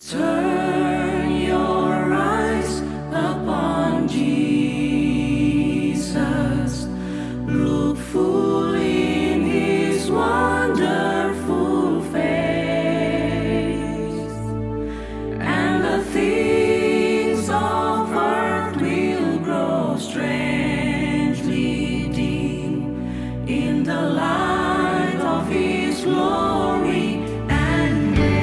Turn your eyes upon Jesus. Look full in his wonderful face, and the things of earth will grow strangely dim in the light of his glory and grace.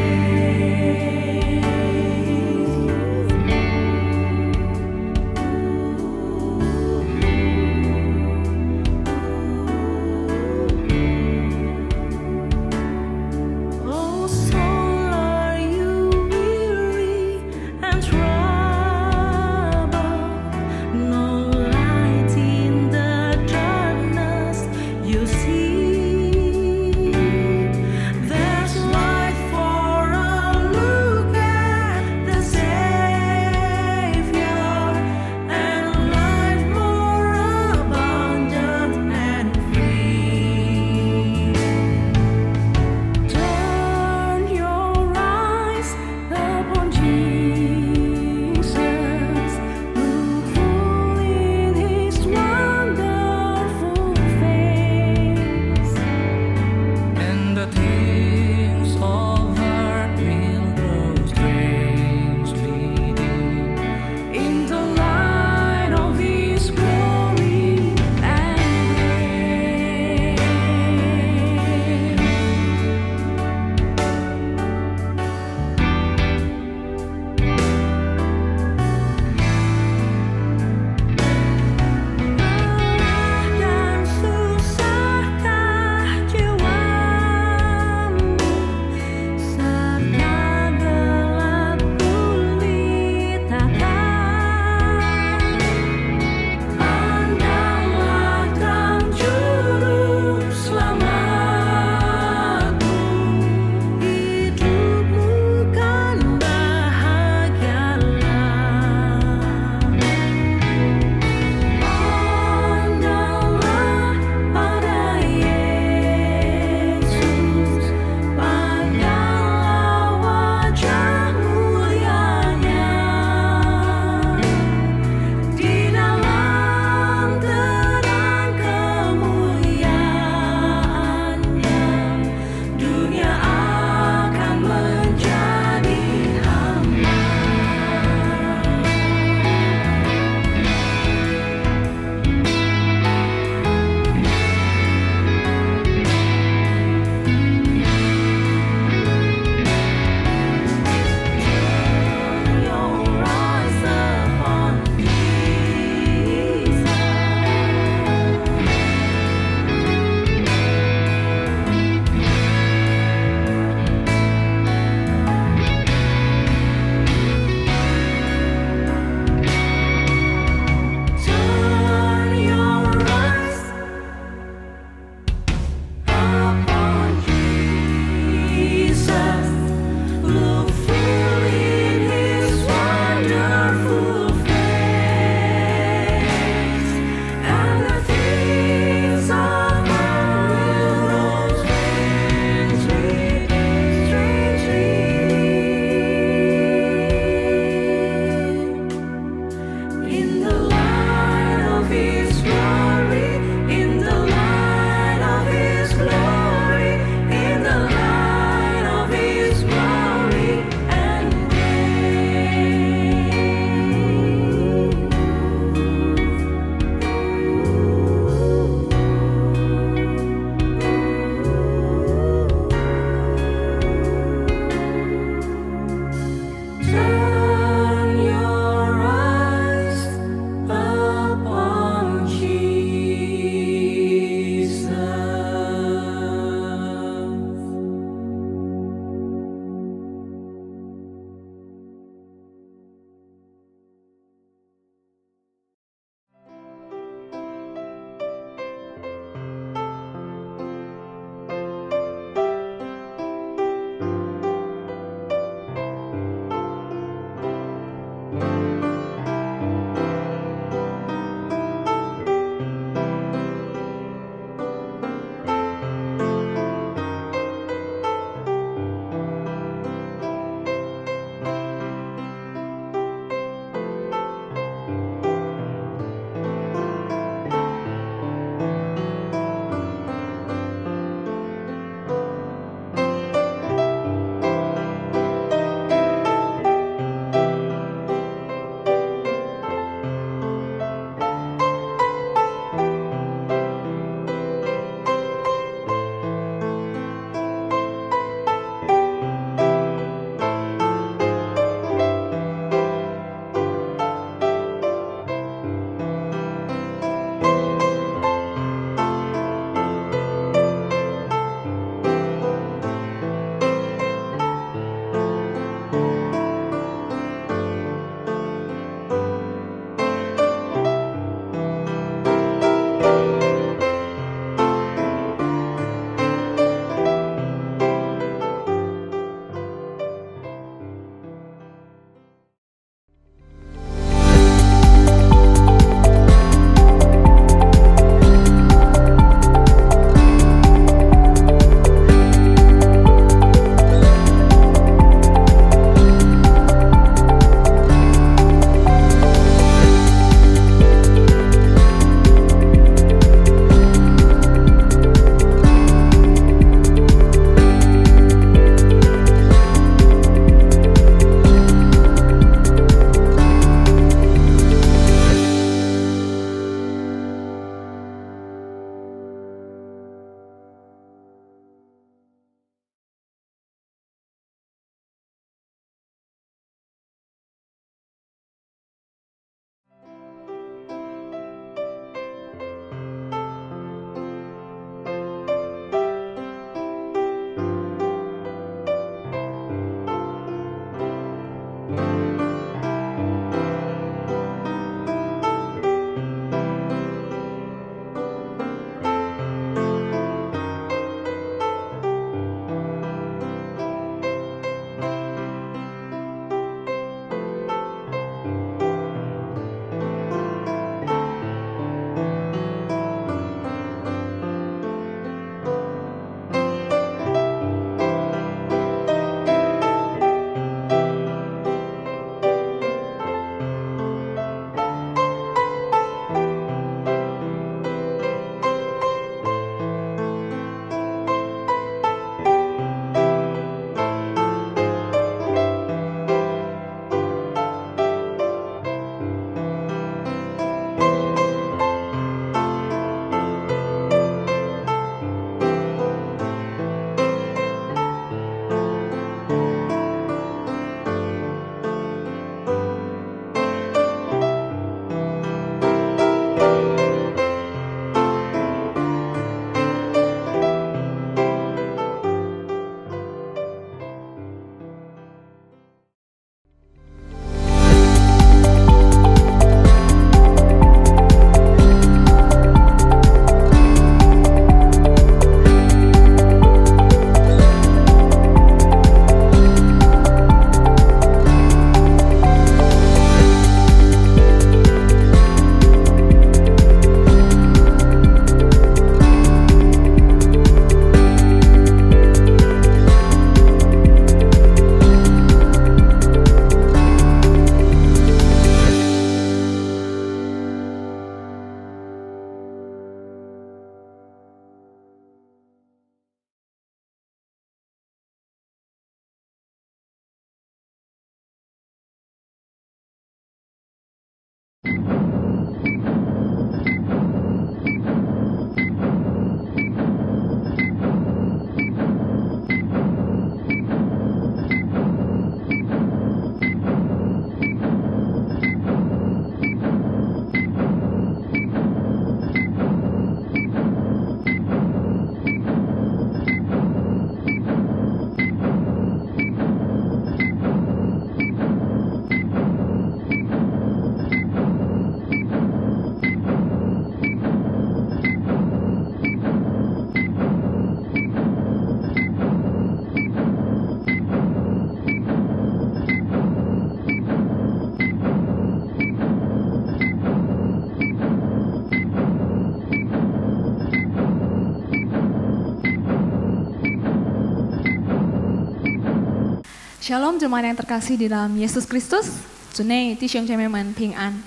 Shalom jemaat yang terkasih di dalam Yesus Kristus. Junei Tishong Cememan Ping An.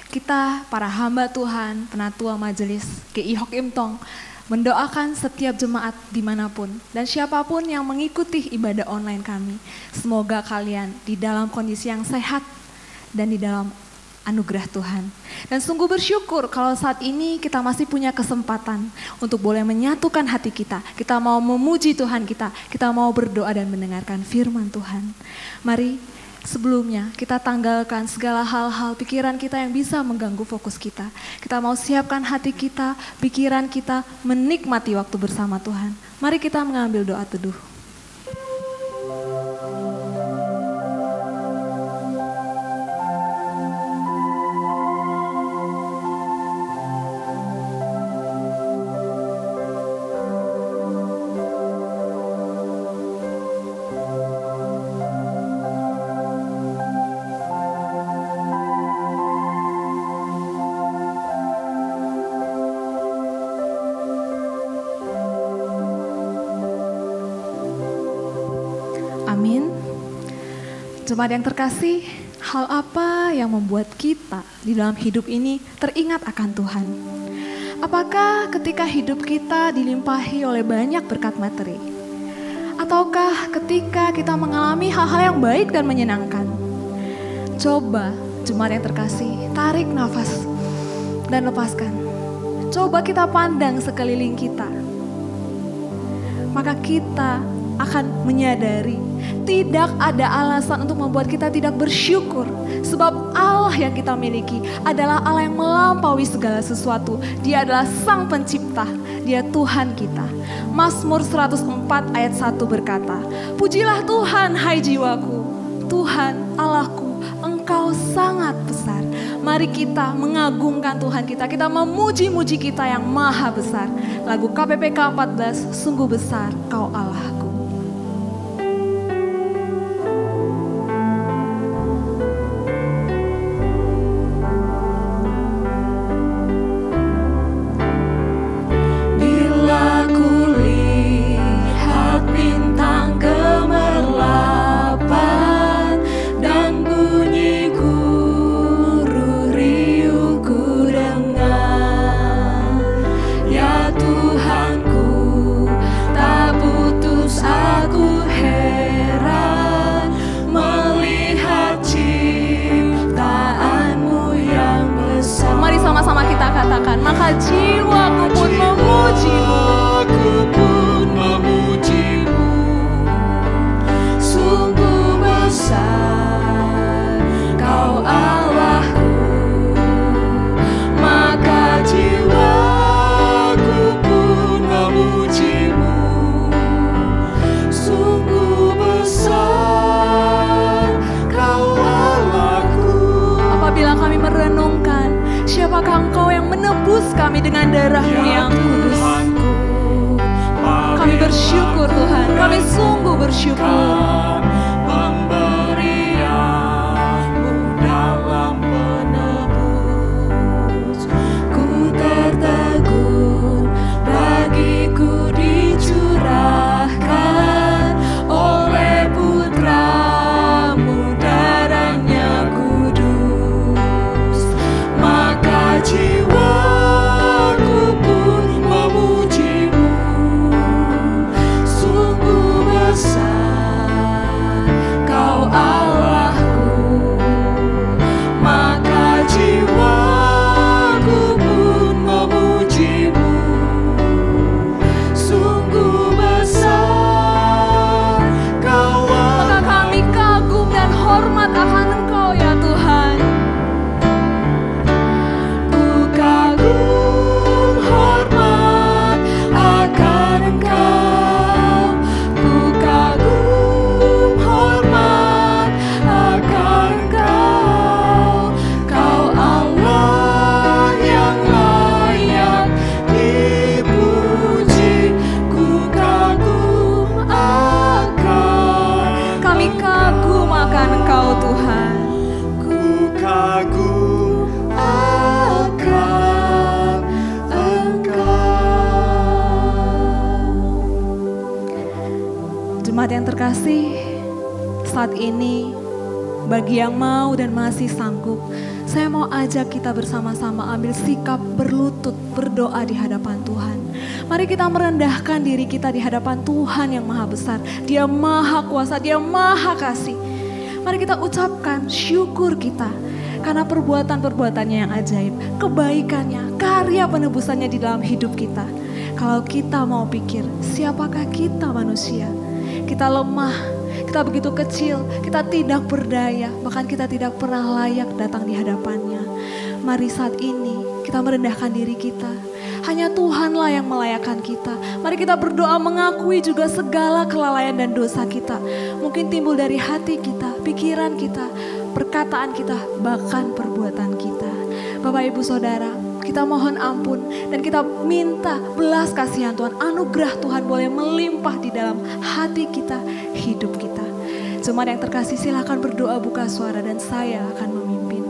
Kita para hamba Tuhan, penatua majelis GI Hok Im Tong, mendoakan setiap jemaat dimanapun dan siapapun yang mengikuti ibadah online kami. Semoga kalian di dalam kondisi yang sehat dan di dalam anugerah Tuhan. Dan sungguh bersyukur kalau saat ini kita masih punya kesempatan untuk boleh menyatukan hati kita. Kita mau memuji Tuhan kita mau berdoa dan mendengarkan firman Tuhan. Mari sebelumnya kita tanggalkan segala hal-hal pikiran kita yang bisa mengganggu fokus kita. Kita mau siapkan hati kita, pikiran kita, menikmati waktu bersama Tuhan. Mari kita mengambil doa teduh. Amin. Jemaat yang terkasih, hal apa yang membuat kita di dalam hidup ini teringat akan Tuhan? Apakah ketika hidup kita dilimpahi oleh banyak berkat materi? Ataukah ketika kita mengalami hal-hal yang baik dan menyenangkan? Coba jemaat yang terkasih, tarik nafas dan lepaskan. Coba kita pandang sekeliling kita. Maka kita akan menyadari tidak ada alasan untuk membuat kita tidak bersyukur. Sebab Allah yang kita miliki adalah Allah yang melampaui segala sesuatu. Dia adalah Sang Pencipta, Dia Tuhan kita. Mazmur 104 ayat 1 berkata, "Pujilah Tuhan hai jiwaku, Tuhan Allahku, Engkau sangat besar." Mari kita mengagungkan Tuhan kita memuji-muji kita yang maha besar. Lagu KPPK 14, sungguh besar Kau Allahku. Maka jiwaku pun memujimu, sungguh besar Kau Allahku. Maka jiwaku pun memujimu, sungguh besar Kau Allahku. Apabila kami merenungkan, siapakah Engkau yang menebus kami dengan darah-Mu yang kudus? Kami bersyukur Tuhan, kami sungguh bersyukur. Pemberian-Mu dalam menebus, ku tertegun, bagiku dicurahkan oleh Putra-Mu, darahnya kudus. Maka jiwaku pun memujimu, sungguh besar Saat ini, bagi yang mau dan masih sanggup, saya mau ajak kita bersama-sama ambil sikap berlutut, berdoa di hadapan Tuhan. Mari kita merendahkan diri kita di hadapan Tuhan yang maha besar. Dia maha kuasa, Dia maha kasih. Mari kita ucapkan syukur kita karena perbuatan-perbuatannya yang ajaib, kebaikannya, karya penebusannya di dalam hidup kita. Kalau kita mau pikir, siapakah kita manusia? Kita lemah, kita begitu kecil, kita tidak berdaya, bahkan kita tidak pernah layak datang di hadapannya. Mari saat ini kita merendahkan diri kita. Hanya Tuhanlah yang melayakkan kita. Mari kita berdoa mengakui juga segala kelalaian dan dosa kita. Mungkin timbul dari hati kita, pikiran kita, perkataan kita, bahkan perbuatan kita. Bapak Ibu Saudara, kita mohon ampun dan kita minta belas kasihan Tuhan. Anugerah Tuhan boleh melimpah di dalam hati kita, hidup kita. Jemaat yang terkasih, silakan berdoa buka suara dan saya akan memimpin.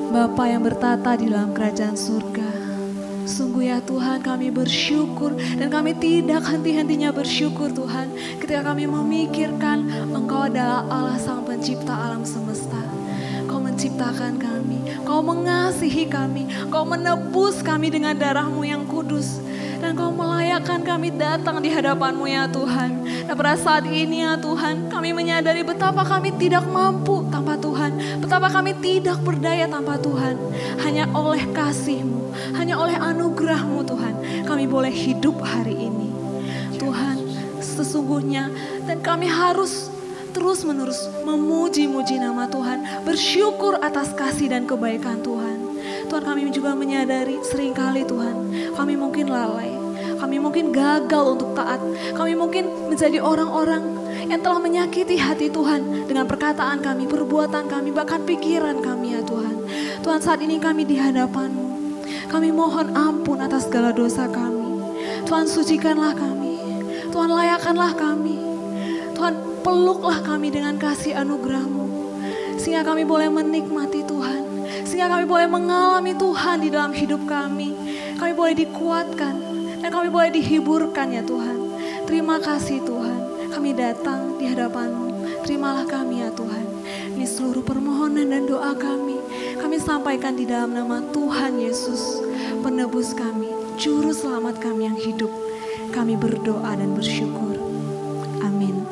Bapa yang bertata di dalam kerajaan surga, sungguh ya Tuhan, kami bersyukur dan kami tidak henti-hentinya bersyukur Tuhan ketika kami memikirkan Engkau adalah Allah Sang Pencipta alam semesta. Kau menciptakan kami, Kau mengasihi kami, Kau menebus kami dengan darah-Mu yang kudus. Dan Kau melayakkan kami datang di hadapan-Mu ya Tuhan. Dan pada saat ini ya Tuhan, kami menyadari betapa kami tidak mampu tanpa Tuhan. Betapa kami tidak berdaya tanpa Tuhan. Hanya oleh kasih-Mu, hanya oleh anugerah-Mu Tuhan, kami boleh hidup hari ini. Tuhan, sesungguhnya dan kami harus terus-menerus memuji-muji nama Tuhan, bersyukur atas kasih dan kebaikan Tuhan. Tuhan, kami juga menyadari seringkali Tuhan, kami mungkin lalai, kami mungkin gagal untuk taat, kami mungkin menjadi orang-orang yang telah menyakiti hati Tuhan dengan perkataan kami, perbuatan kami, bahkan pikiran kami ya Tuhan. Tuhan, saat ini kami di hadapan-Mu, kami mohon ampun atas segala dosa kami. Tuhan, sucikanlah kami, Tuhan layakkanlah kami, Tuhan peluklah kami dengan kasih anugerah-Mu, sehingga kami boleh menikmati Tuhan. Sehingga kami boleh mengalami Tuhan di dalam hidup kami. Kami boleh dikuatkan dan kami boleh dihiburkan ya Tuhan. Terima kasih Tuhan, kami datang di hadapan-Mu. Terimalah kami ya Tuhan. Ini seluruh permohonan dan doa kami sampaikan di dalam nama Tuhan Yesus, penebus kami, juru selamat kami yang hidup. Kami berdoa dan bersyukur. Amin.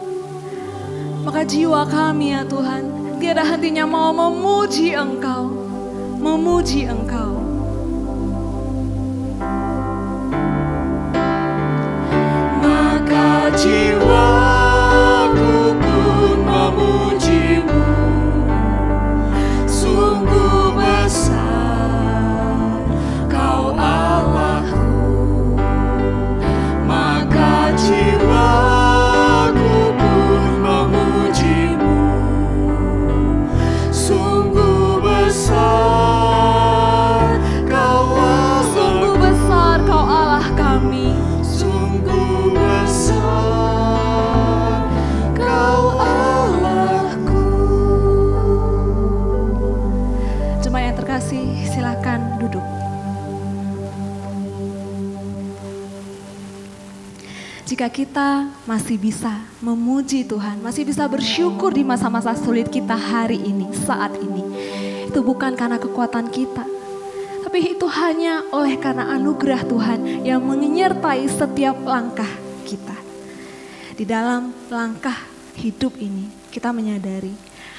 Maka jiwa kami ya Tuhan, tiada hentinya mau memuji Engkau. Memuji Engkau. Maka jiwaku pun memuji-Mu, sungguh besar Kau Allahku. Maka jiwaku pun memuji-Mu, sungguh besar silakan duduk. Jika kita masih bisa memuji Tuhan, masih bisa bersyukur di masa-masa sulit kita hari ini, saat ini, itu bukan karena kekuatan kita, tapi itu hanya oleh karena anugerah Tuhan yang menyertai setiap langkah kita. Di dalam langkah hidup ini, kita menyadari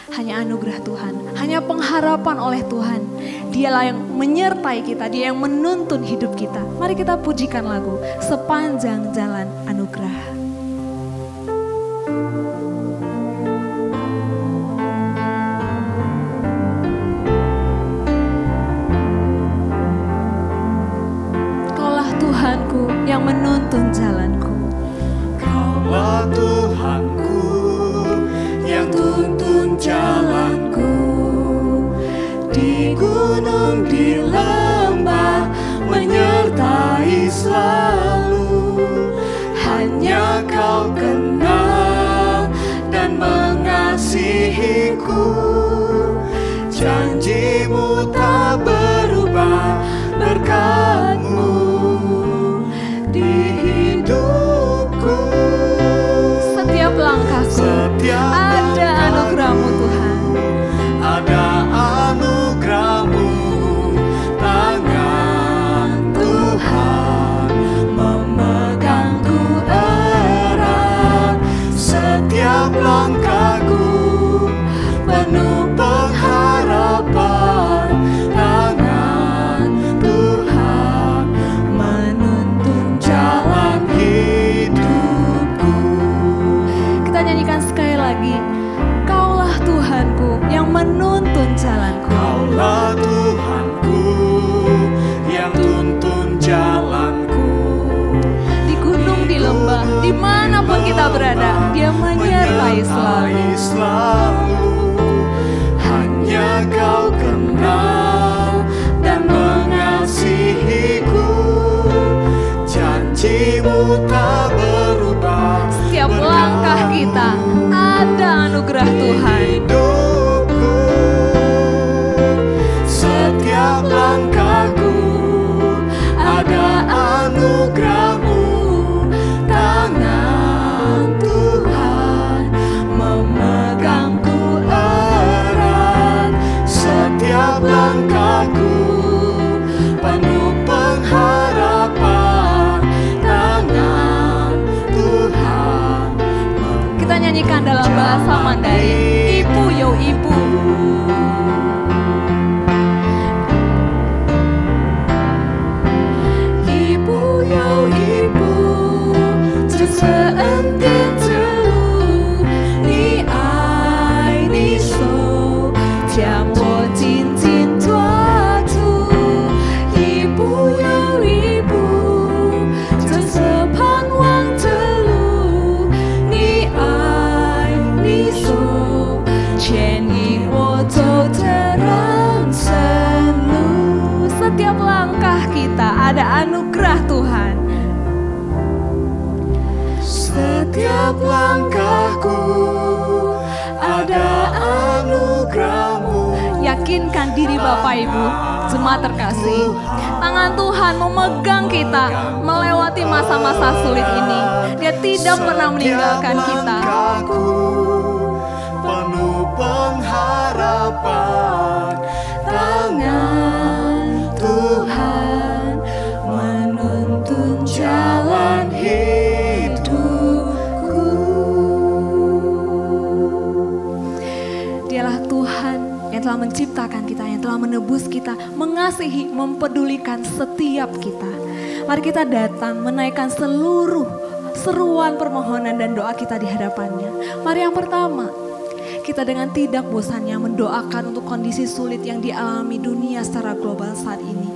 hanya anugerah Tuhan, hanya pengharapan oleh Tuhan. Dialah yang menyertai kita, Dia yang menuntun hidup kita. Mari kita pujikan lagu Sepanjang Jalan Anugerah. Kaulah Tuhanku yang menuntun jalanku. Kaulah Tuhanku yang tuntun jalanku, di gunung di lembah menyertai selalu. Hanya Kau kenal dan mengasihiku, janji-Mu tak berubah, berkat-Mu di hidupku. anugerahku. Ada anugerah-Mu Tuhan. Ada anugerah-Mu, tangan Tuhan memegangku erat. Setiap langkahku penuh pengharapan, tangan Tuhan menuntun jalan hidupku. Kita nyanyikan sekali lagi. Kaulah Tuhanku yang menuntun jalanku. Kaulah Tuhanku yang tuntun jalanku. Di gunung, di lembah, dimanapun kita berada, Dia menyertai selalu. Hanya Kau kenal dan mengasihiku. Janji-Mu tak berubah. Setiap langkah kita ada anugerah Tuhan. Hidupku, setiap langkahku ada anugerah-Mu, tangan Tuhan memegangku erat. Setiap langkahku penuh pengharapan, tangan Tuhan. Kita nyanyikan dalam bahasa Mandarin. Ibu yo ibu. Ibu yo ibu, 这次恩典之路，你爱你手将我紧紧抓住。一步又一步，这次盼望之路，你爱你手牵引我走这人生路。 Setiap langkah kita ada anugerah Tuhan. Setiap langkahku ada anugerah-Mu. Yakinkan diri Bapak Ibu, jemaat terkasih. Tangan Tuhan memegang kita melewati masa-masa sulit ini. Dia tidak pernah meninggalkan kita. Langkahku penuh pengharapan, tangan Tuhan menuntun jalan hidupku. Dialah Tuhan yang telah menciptakan kita, yang telah menebus kita, mengasihi, mempedulikan setiap kita. Mari kita datang menaikkan seluruh seruan permohonan dan doa kita di hadapannya. Mari yang pertama, kita dengan tidak bosannya mendoakan untuk kondisi sulit yang dialami dunia secara global saat ini.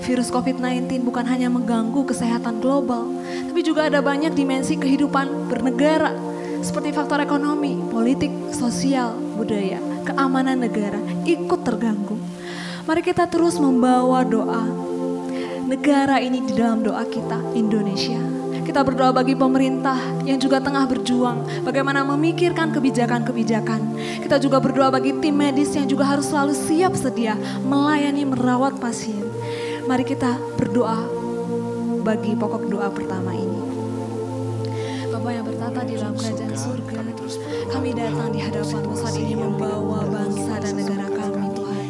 Virus COVID-19 bukan hanya mengganggu kesehatan global, tapi juga ada banyak dimensi kehidupan bernegara, seperti faktor ekonomi, politik, sosial, budaya, keamanan negara ikut terganggu. Mari kita terus membawa doa negara ini di dalam doa kita, Indonesia. Kita berdoa bagi pemerintah yang juga tengah berjuang bagaimana memikirkan kebijakan-kebijakan. Kita juga berdoa bagi tim medis yang juga harus selalu siap sedia melayani, merawat pasien. Mari kita berdoa bagi pokok doa pertama ini. Bapa yang bertata di dalam kerajaan surga, kami datang di hadapan-Mu saat ini membawa bangsa dan negara kami, Tuhan.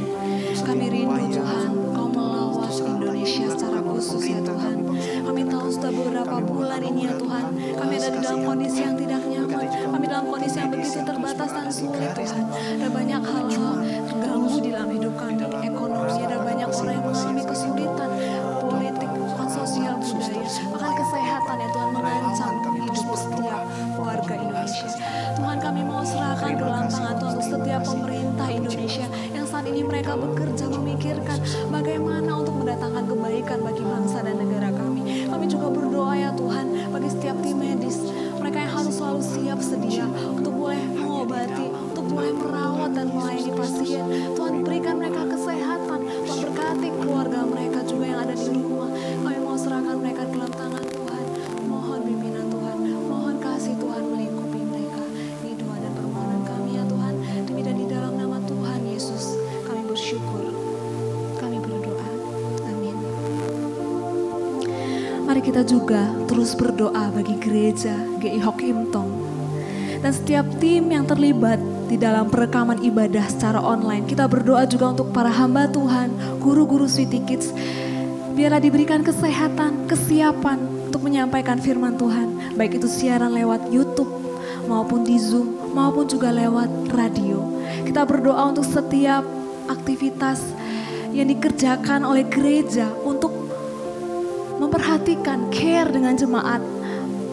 Kami rindu, Tuhan, Kau melawat Indonesia secara khusus, ya Tuhan. Kami tahu sudah beberapa bulan ini, ya Tuhan, kami ada di dalam kondisi yang tidak nyaman. Kami dalam kondisi yang begitu terbatas dan sulit, Tuhan. Ada banyak hal-hal terganggu di dalam hidup kami. Ekonomi, ada banyak orang yang mengalami kesulitan. Politik, sosial, budaya, bahkan kesehatan, ya Tuhan, mengancam hidup setiap warga Indonesia. Tuhan, kami mau serahkan ke dalam tangan Tuhan untuk setiap pemerintah Indonesia yang saat ini mereka bekerja memikirkan bagaimana untuk mendatangkan kebaikan bagi bangsa dan negara kami. Kami juga berdoa, ya Tuhan, bagi setiap tim medis, mereka yang harus selalu siap sedia untuk boleh mengobati, untuk boleh merawat dan melayani pasien. Tuhan, berikan mereka kesehatan. Tuhan, berkati keluarga mereka juga yang ada di rumah. Kami mau serahkan mereka ke dalam tangan Tuhan. Mohon bimbingan Tuhan, mohon kasih Tuhan melingkupi mereka. Ini doa dan permohonan kami, ya Tuhan. Demi dan di dalam nama Tuhan Yesus kami bersyukur, kami berdoa. Amin. Mari kita juga terus berdoa bagi gereja GI Hock Im Tong. Dan setiap tim yang terlibat di dalam perekaman ibadah secara online. Kita berdoa juga untuk para hamba Tuhan, guru-guru Sweety Kids. Biarlah diberikan kesehatan, kesiapan untuk menyampaikan firman Tuhan. Baik itu siaran lewat YouTube, maupun di Zoom, maupun juga lewat radio. Kita berdoa untuk setiap aktivitas yang dikerjakan oleh gereja untuk memperhatikan, care dengan jemaat.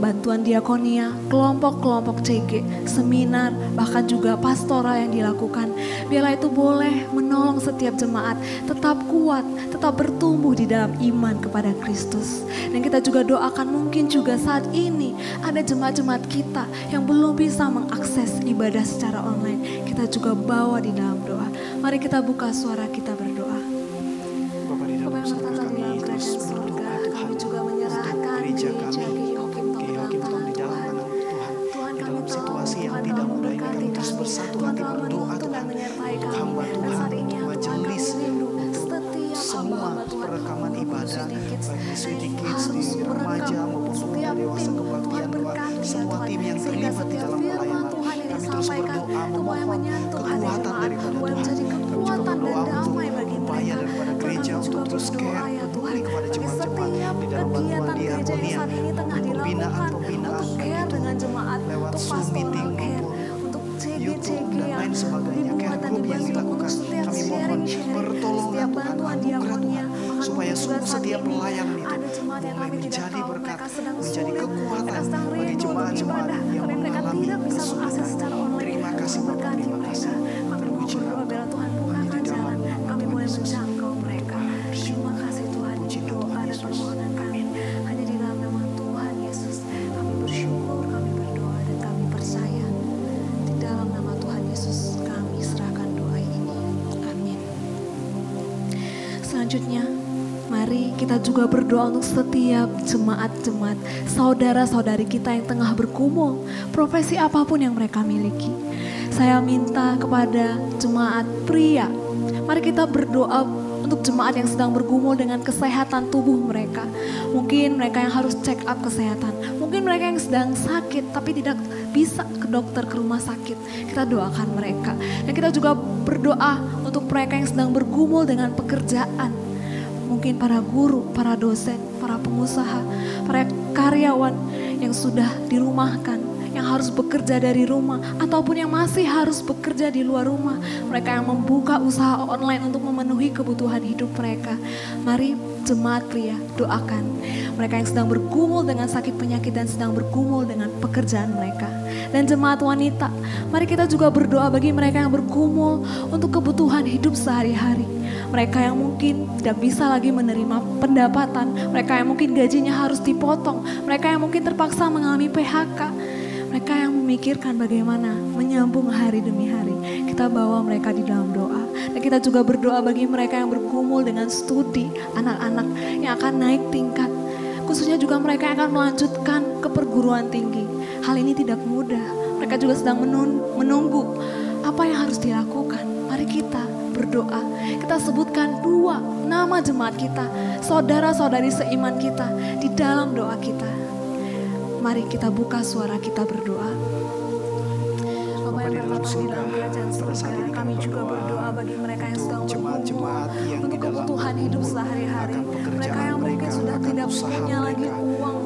Bantuan diakonia, kelompok-kelompok CG, seminar, bahkan juga pastoral yang dilakukan. Biarlah itu boleh menolong setiap jemaat tetap kuat, tetap bertumbuh di dalam iman kepada Kristus. Dan kita juga doakan mungkin juga saat ini ada jemaat-jemaat kita yang belum bisa mengakses ibadah secara online. Kita juga bawa di dalam doa. Mari kita buka suara kita berdoa. Bapak yang bertata di dalam kerajaan surga, kami juga menyerahkan gereja kami. Situasi yang tidak mudah ini kami terus bersatu hati berdoa Tuhan untuk hamba Tuhan, untuk majelis, untuk semua perekaman ibadah baik di Sweety Kids, di remaja maupun pemuda dewasa kebaktian Tuhan, semua tim yang terlibat di dalam pelayanan. Kami terus berdoa memohon kekuatan daripada Tuhan. Kami juga berdoa untuk upaya daripada gereja untuk terus care peduli kepada jemaat-jemaat di dalam bantuan diakonia maupun pembinaan lewat Zoom meeting maupun YouTube dan lain sebagainya, care group yang dilakukan. Kami mohon pertolongan Tuhan, anugerah Tuhan, supaya setiap pelayanan itu boleh menjadi berkat, menjadi kekuatan bagi jemaat-jemaat yang mengalami kesulitan. Terima kasih Bapak, terima kasih. Terpujilah Tuhan hanya di dalam kami boleh menjangkau mereka. Terima kasih Tuhan, doa dan permohonan kami hanya di dalam nama Tuhan Yesus. Kami bersyukur, kami berdoa dan kami percaya. Di dalam nama Tuhan Yesus kami serahkan doa ini. Amin. Selanjutnya, mari kita juga berdoa untuk setiap jemaat-jemaat, saudara-saudari kita yang tengah bergumul, profesi apapun yang mereka miliki. Saya minta kepada jemaat pria, mari kita berdoa untuk jemaat yang sedang bergumul dengan kesehatan tubuh mereka. Mungkin mereka yang harus check up kesehatan, mungkin mereka yang sedang sakit tapi tidak bisa ke dokter, ke rumah sakit. Kita doakan mereka. Dan kita juga berdoa untuk mereka yang sedang bergumul dengan pekerjaan. Mungkin para guru, para dosen, para pengusaha, para karyawan yang sudah dirumahkan, yang harus bekerja dari rumah, ataupun yang masih harus bekerja di luar rumah. Mereka yang membuka usaha online untuk memenuhi kebutuhan hidup mereka. Mari jemaat pria doakan mereka yang sedang bergumul dengan sakit penyakit dan sedang bergumul dengan pekerjaan mereka. Dan jemaat wanita, mari kita juga berdoa bagi mereka yang bergumul untuk kebutuhan hidup sehari-hari. Mereka yang mungkin tidak bisa lagi menerima pendapatan, mereka yang mungkin gajinya harus dipotong, mereka yang mungkin terpaksa mengalami PHK, mereka yang memikirkan bagaimana menyambung hari demi hari. Kita bawa mereka di dalam doa. Dan kita juga berdoa bagi mereka yang bergumul dengan studi, anak-anak yang akan naik tingkat. Khususnya juga mereka yang akan melanjutkan ke perguruan tinggi. Hal ini tidak mudah. Mereka juga sedang menunggu apa yang harus dilakukan. Mari kita berdoa. Kita sebutkan 2 nama jemaat kita, saudara-saudari seiman kita di dalam doa kita. Mari kita buka suara kita berdoa. Bapak yang bertata di dalam kerajaan surga, kami juga berdoa bagi mereka yang sedang bergumul untuk kebutuhan hidup sehari-hari. Mereka yang mungkin sudah tidak punya lagi uang,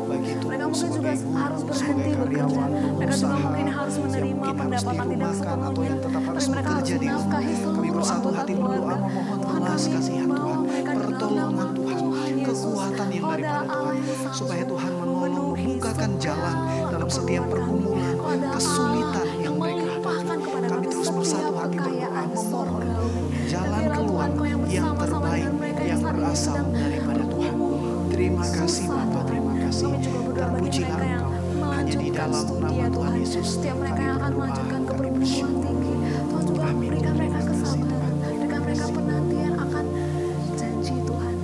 mereka mungkin juga harus berhenti bekerja. Mereka juga mungkin harus menerima pendapatan tidak sepenuhnya, tapi mereka harus menafkahi seluruh anggota keluarga. Tuhan, kami bawa mereka di dalam nama Tuhan Yesus, kekuatan yang daripada Tuhan, supaya Tuhan menolong membukakan jalan dalam setiap pergumulan, kesulitan yang mereka hadapi. Kami terus bersatu hati berdoa memohon jalan keluar yang terbaik yang berasal daripada Tuhan. Terima kasih Bapa, terima kasih. Terpujilah Engkau hanya di dalam nama Tuhan Yesus. Setiap mereka yang akan melanjutkan ke perguruan tinggi, Tuhan juga berikan mereka kesabaran, berikan mereka penantian akan janji Tuhan,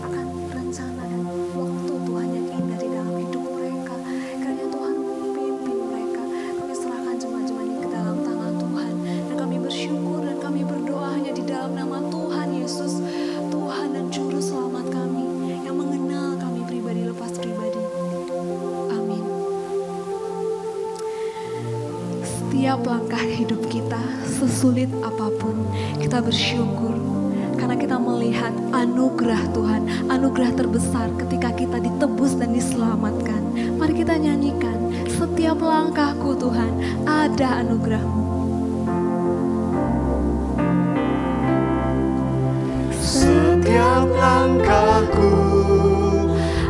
akan rencana dan waktu Tuhan yang indah di dalam hidup mereka. Kiranya Tuhan pimpin mereka. Kami serahkan jemaat-jemaat ini ke dalam tangan Tuhan, dan kami bersyukur dan kami berdoa hanya di dalam nama Tuhan Yesus, Tuhan dan Juru Selamat kami yang mengenal kami pribadi lepas pribadi. Amin. setiap langkah hidup kita, sesulit apapun, kita bersyukur karena kita melihat anugerah Tuhan, anugerah terbesar ketika kita ditebus dan diselamatkan. Mari kita nyanyikan, setiap langkahku Tuhan ada anugerah-Mu. Setiap langkahku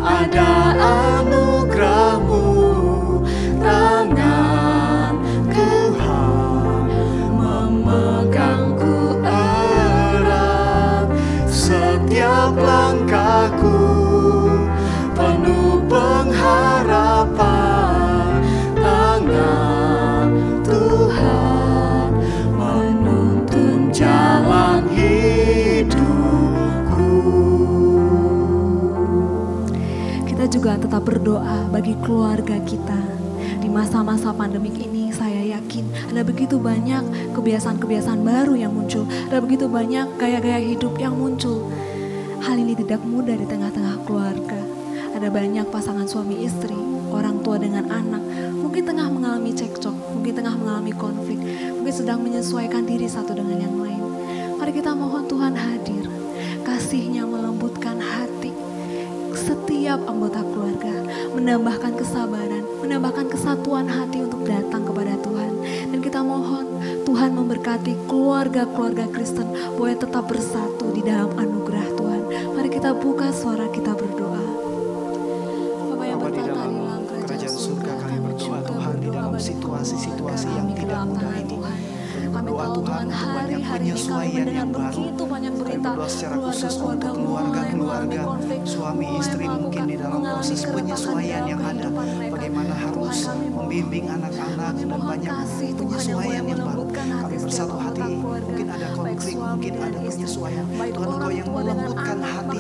ada anugerah-Mu, tangan Tuhan memegangku erat. Setiap langkahku penuh pengharapan, tangan Tuhan menuntun jalan hidupku. Kita juga tetap berdoa bagi keluarga kita. Di masa-masa pandemik ini saya yakin ada begitu banyak kebiasaan-kebiasaan baru yang muncul. Ada begitu banyak gaya-gaya hidup yang muncul. Hal ini tidak mudah di tengah-tengah keluarga. Ada banyak pasangan suami istri, orang tua dengan anak, mungkin tengah mengalami cekcok, mungkin tengah mengalami konflik, mungkin sedang menyesuaikan diri satu dengan yang lain. Mari kita mohon Tuhan hadir, kasih-Nya melembutkan hati setiap anggota keluarga, menambahkan kesabaran, menambahkan kesatuan hati untuk datang kepada Tuhan. Dan kita mohon Tuhan memberkati keluarga-keluarga Kristen boleh tetap bersatu di dalam anugerah Tuhan. Mari kita buka suara kita berdoa. Bapa yang bertata di dalam kerajaan surga, kami berdoa Tuhan di dalam situasi-situasi yang tidak mudah ini. Kami berdoa Tuhan untuk banyak penyesuaian yang baru. Kami berdoa secara khusus untuk keluarga-keluarga, suami istri mungkin di dalam proses penyesuaian yang ada. Bagaimana harus membimbing anak-anak dan banyak penyesuaian yang baru. Kami bersatu hati, mungkin ada konflik, mungkin ada penyesuaian. Tuhan Engkau yang melembutkan hati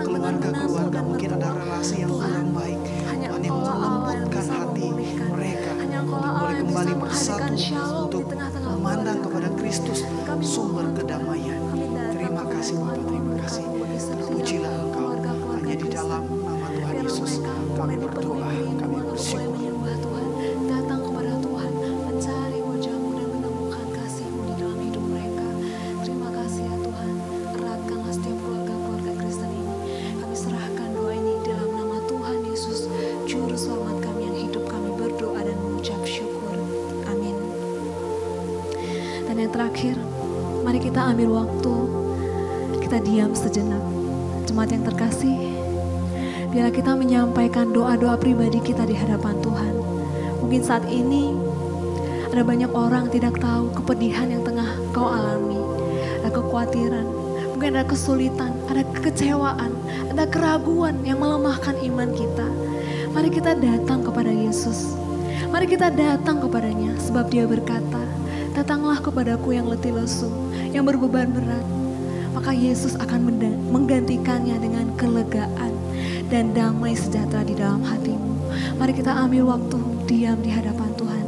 keluarga-keluarga, mungkin ada relasi yang kurang baik. Tuhan yang melembutkan hati mereka untuk boleh kembali bersatu untuk memandang kepada Kristus, sumber kedamaian. Terima kasih Bapak, terima kasih. Terpujilah Engkau. Hanya di dalam nama Tuhan Yesus kami berdoa, kami bersyukur. Datang kepada Tuhan, mencari wajah-Mu dan menemukan kasih-Mu di dalam hidup mereka. Terima kasih ya Tuhan, eratkanlah setiap keluarga-keluarga Kristen ini. Kami serahkan doa ini dalam nama Tuhan Yesus, Juru Selamat kami yang hidup. Kami berdoa dan mengucap syukur. Amin. Dan yang terakhir, mari kita ambil waktu, kita diam sejenak. Jemaat yang terkasih, biarlah kita menyampaikan doa-doa pribadi kita di hadapan Tuhan. Mungkin saat ini ada banyak orang tidak tahu kepedihan yang tengah kau alami. Ada kekhawatiran, mungkin ada kesulitan, ada kekecewaan, ada keraguan yang melemahkan iman kita. Mari kita datang kepada Yesus. Mari kita datang kepadanya sebab Dia berkata, datanglah kepadaku yang letih lesu, yang berbeban berat. Maka Yesus akan menggantikannya dengan kelegaan dan damai sejahtera di dalam hatimu. Mari kita ambil waktu diam di hadapan Tuhan.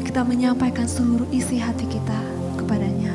Kita menyampaikan seluruh isi hati kita kepadanya.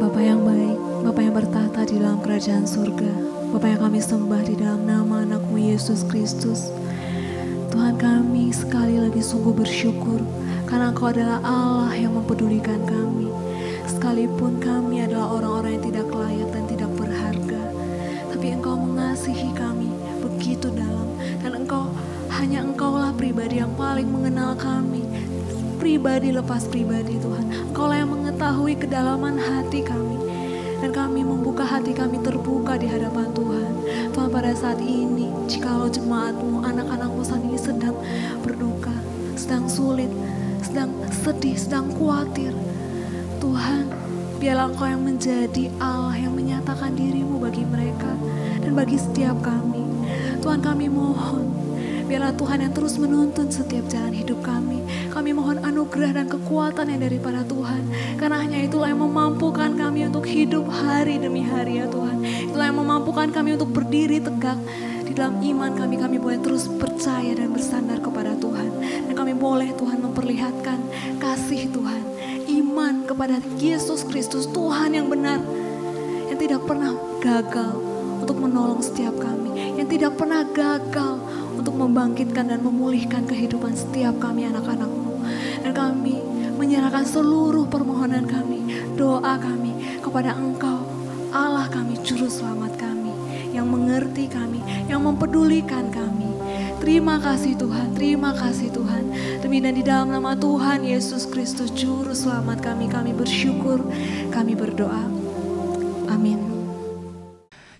Bapa yang baik, Bapa yang bertata di dalam kerajaan surga, Bapa yang kami sembah di dalam nama anak-Mu Yesus Kristus. Tuhan, kami sekali lagi sungguh bersyukur karena Engkau adalah Allah yang mempedulikan kami. Sekalipun kami adalah orang-orang yang tidak layak dan tidak berharga, tapi Engkau mengasihi kami begitu dalam. Dan hanya Engkaulah pribadi yang paling mengenal kami, pribadi lepas pribadi Tuhan. Engkaulah yang mengetahui kedalaman hati kami. Dan kami membuka hati kami terbuka di hadapan Tuhan. Tuhan, pada pada saat ini, jikalau jemaatmu, anak-anakmu saat ini sedang berduka, sedang sulit, sedang sedih, sedang khawatir, Tuhan, biarlah Engkau yang menjadi Allah yang menyatakan dirimu bagi mereka dan bagi setiap kami. Tuhan, kami mohon, biarlah Tuhan yang terus menuntun setiap jalan hidup kami. Kami mohon anugerah dan kekuatan yang daripada Tuhan. Karena hanya itulah yang memampukan kami untuk hidup hari demi hari ya Tuhan. Itulah yang memampukan kami untuk berdiri tegak di dalam iman kami. Kami boleh terus percaya dan bersandar kepada Tuhan. Dan kami boleh Tuhan memperlihatkan kasih Tuhan. Iman kepada Yesus Kristus, Tuhan yang benar. Yang tidak pernah gagal untuk menolong setiap kami. Yang tidak pernah gagal untuk membangkitkan dan memulihkan kehidupan setiap kami anak-anakmu. Dan kami menyerahkan seluruh permohonan kami, doa kami kepada Engkau, Allah kami, Juru Selamat kami, yang mengerti kami, yang mempedulikan kami. Terima kasih Tuhan, terima kasih Tuhan. Demi dan di dalam nama Tuhan Yesus Kristus, Juru Selamat kami bersyukur, kami berdoa. Amin.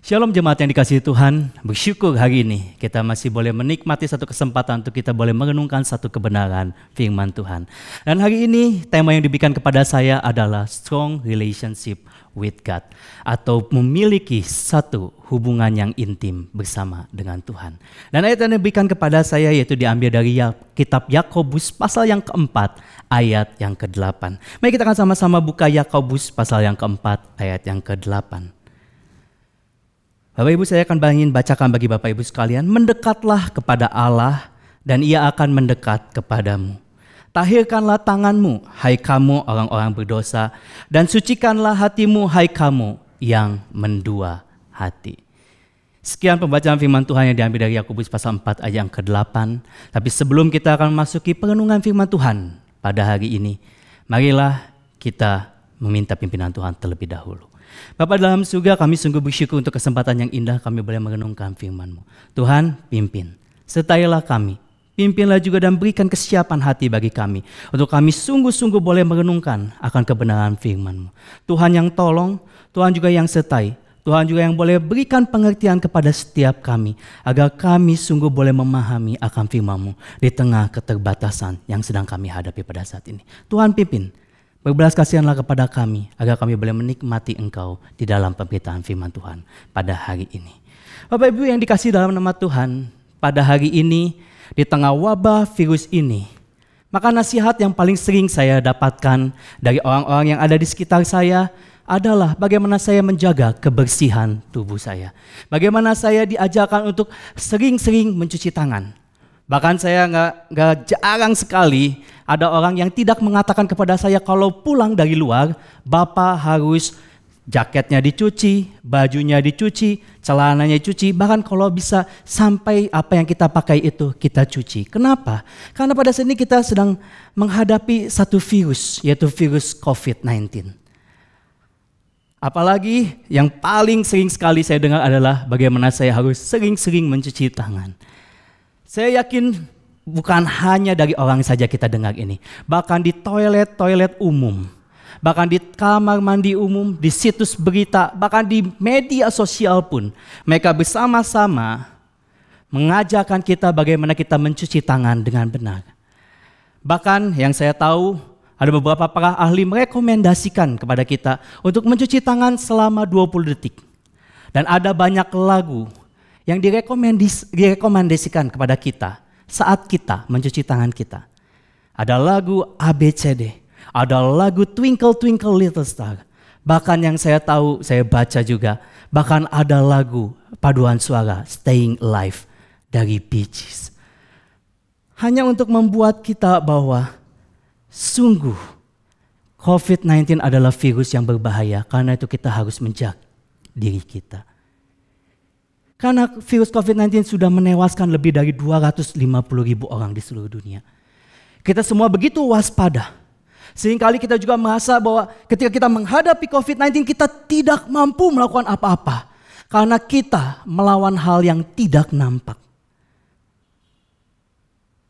Shalom jemaat yang dikasihi Tuhan, bersyukur hari ini kita masih boleh menikmati satu kesempatan untuk kita boleh merenungkan satu kebenaran firman Tuhan. Dan hari ini tema yang diberikan kepada saya adalah strong relationship with God, atau memiliki satu hubungan yang intim bersama dengan Tuhan. Dan ayat yang diberikan kepada saya yaitu diambil dari kitab Yakobus pasal yang keempat ayat yang ke-8. Mari kita akan sama-sama buka Yakobus pasal yang keempat ayat yang ke-8. Bapak Ibu, saya akan ingin bacakan bagi Bapak Ibu sekalian. Mendekatlah kepada Allah dan Ia akan mendekat kepadamu. Tahirkanlah tanganmu, hai kamu orang-orang berdosa, dan sucikanlah hatimu, hai kamu yang mendua hati. Sekian pembacaan firman Tuhan yang diambil dari Yakobus pasal 4 ayat yang ke-8. Tapi sebelum kita akan memasuki perenungan firman Tuhan pada hari ini, marilah kita meminta pimpinan Tuhan terlebih dahulu. Bapa dalam surga, kami sungguh bersyukur untuk kesempatan yang indah kami boleh merenungkan firman-Mu. Tuhan, pimpin, sertailah kami, pimpinlah juga dan berikan kesiapan hati bagi kami, untuk kami sungguh-sungguh boleh merenungkan akan kebenaran firman-Mu. Tuhan yang tolong, Tuhan juga yang sertai, Tuhan juga yang boleh berikan pengertian kepada setiap kami, agar kami sungguh boleh memahami akan firman-Mu di tengah keterbatasan yang sedang kami hadapi pada saat ini. Tuhan pimpin, berbelas kasihanlah kepada kami, agar kami boleh menikmati Engkau di dalam pemberitaan firman Tuhan pada hari ini. Bapak Ibu yang dikasihi dalam nama Tuhan, pada hari ini, di tengah wabah virus ini, maka nasihat yang paling sering saya dapatkan dari orang-orang yang ada di sekitar saya adalah bagaimana saya menjaga kebersihan tubuh saya. Bagaimana saya diajarkan untuk sering-sering mencuci tangan. Bahkan saya nggak jarang sekali ada orang yang tidak mengatakan kepada saya kalau pulang dari luar, Bapak harus jaketnya dicuci, bajunya dicuci, celananya dicuci, bahkan kalau bisa sampai apa yang kita pakai itu kita cuci. Kenapa? Karena pada saat ini kita sedang menghadapi satu virus, yaitu virus COVID-19. Apalagi yang paling sering sekali saya dengar adalah bagaimana saya harus sering-sering mencuci tangan. Saya yakin bukan hanya dari orang saja kita dengar ini. Bahkan di toilet-toilet umum, bahkan di kamar mandi umum, di situs berita, bahkan di media sosial pun, mereka bersama-sama mengajarkan kita bagaimana kita mencuci tangan dengan benar. Bahkan yang saya tahu, ada beberapa para ahli merekomendasikan kepada kita untuk mencuci tangan selama 20 detik. Dan ada banyak lagu yang direkomendasikan kepada kita saat kita mencuci tangan kita. Ada lagu ABCD, ada lagu Twinkle Twinkle Little Star. Bahkan yang saya tahu, saya baca juga, bahkan ada lagu paduan suara Staying Alive dari Bee Gees. Hanya untuk membuat kita bahwa sungguh COVID-19 adalah virus yang berbahaya, karena itu kita harus menjaga diri kita. Karena virus COVID-19 sudah menewaskan lebih dari 250.000 orang di seluruh dunia. Kita semua begitu waspada. Seringkali kita juga merasa bahwa ketika kita menghadapi COVID-19 kita tidak mampu melakukan apa-apa. Karena kita melawan hal yang tidak nampak.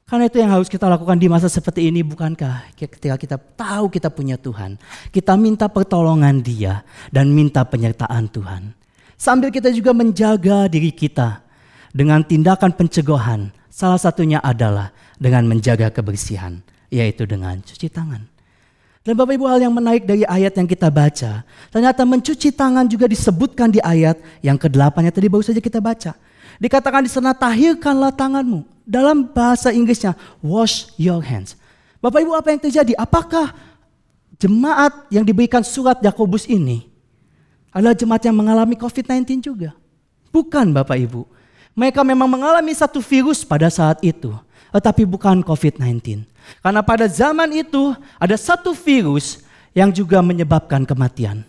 Karena itu yang harus kita lakukan di masa seperti ini, bukankah? Ketika kita tahu kita punya Tuhan, kita minta pertolongan Dia dan minta penyertaan Tuhan. Sambil kita juga menjaga diri kita dengan tindakan pencegahan. Salah satunya adalah dengan menjaga kebersihan, yaitu dengan cuci tangan. Dan Bapak Ibu, hal yang menarik dari ayat yang kita baca, ternyata mencuci tangan juga disebutkan di ayat yang ke-8 yang tadi baru saja kita baca. Dikatakan di sana, tahirkanlah tanganmu. Dalam bahasa Inggrisnya, wash your hands. Bapak Ibu, apa yang terjadi? Apakah jemaat yang diberikan surat Yakobus ini adalah jemaat yang mengalami COVID-19 juga? Bukan Bapak Ibu. Mereka memang mengalami satu virus pada saat itu, tetapi bukan COVID-19. Karena pada zaman itu ada satu virus yang juga menyebabkan kematian.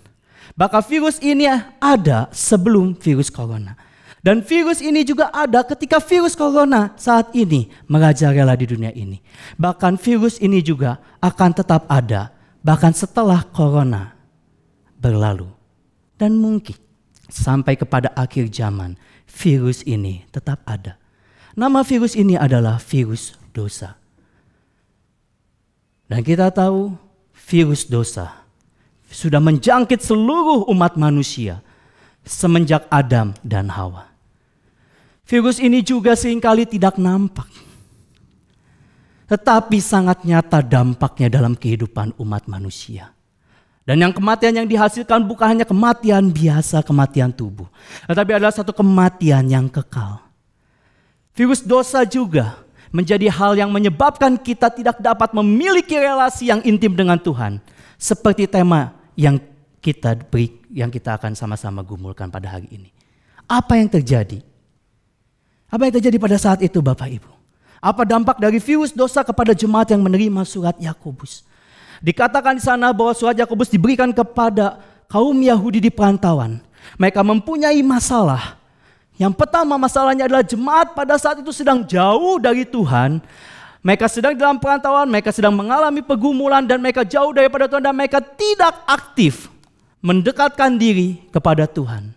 Bahkan virus ini ada sebelum virus corona. Dan virus ini juga ada ketika virus corona saat ini merajalela di dunia ini. Bahkan virus ini juga akan tetap ada bahkan setelah corona berlalu. Dan mungkin sampai kepada akhir zaman virus ini tetap ada. Nama virus ini adalah virus dosa. Dan kita tahu virus dosa sudah menjangkit seluruh umat manusia semenjak Adam dan Hawa. Virus ini juga seringkali tidak nampak, tetapi sangat nyata dampaknya dalam kehidupan umat manusia. Dan yang kematian yang dihasilkan bukan hanya kematian biasa, kematian tubuh, tetapi adalah satu kematian yang kekal. Virus dosa juga menjadi hal yang menyebabkan kita tidak dapat memiliki relasi yang intim dengan Tuhan. Seperti tema yang kita akan sama-sama gumulkan pada hari ini. Apa yang terjadi? Apa yang terjadi pada saat itu Bapak Ibu? Apa dampak dari virus dosa kepada jemaat yang menerima surat Yakobus? Dikatakan di sana bahwa surat Yakobus diberikan kepada kaum Yahudi di perantauan. Mereka mempunyai masalah. Yang pertama masalahnya adalah jemaat pada saat itu sedang jauh dari Tuhan. Mereka sedang dalam perantauan, mereka sedang mengalami pergumulan dan mereka jauh daripada Tuhan dan mereka tidak aktif mendekatkan diri kepada Tuhan.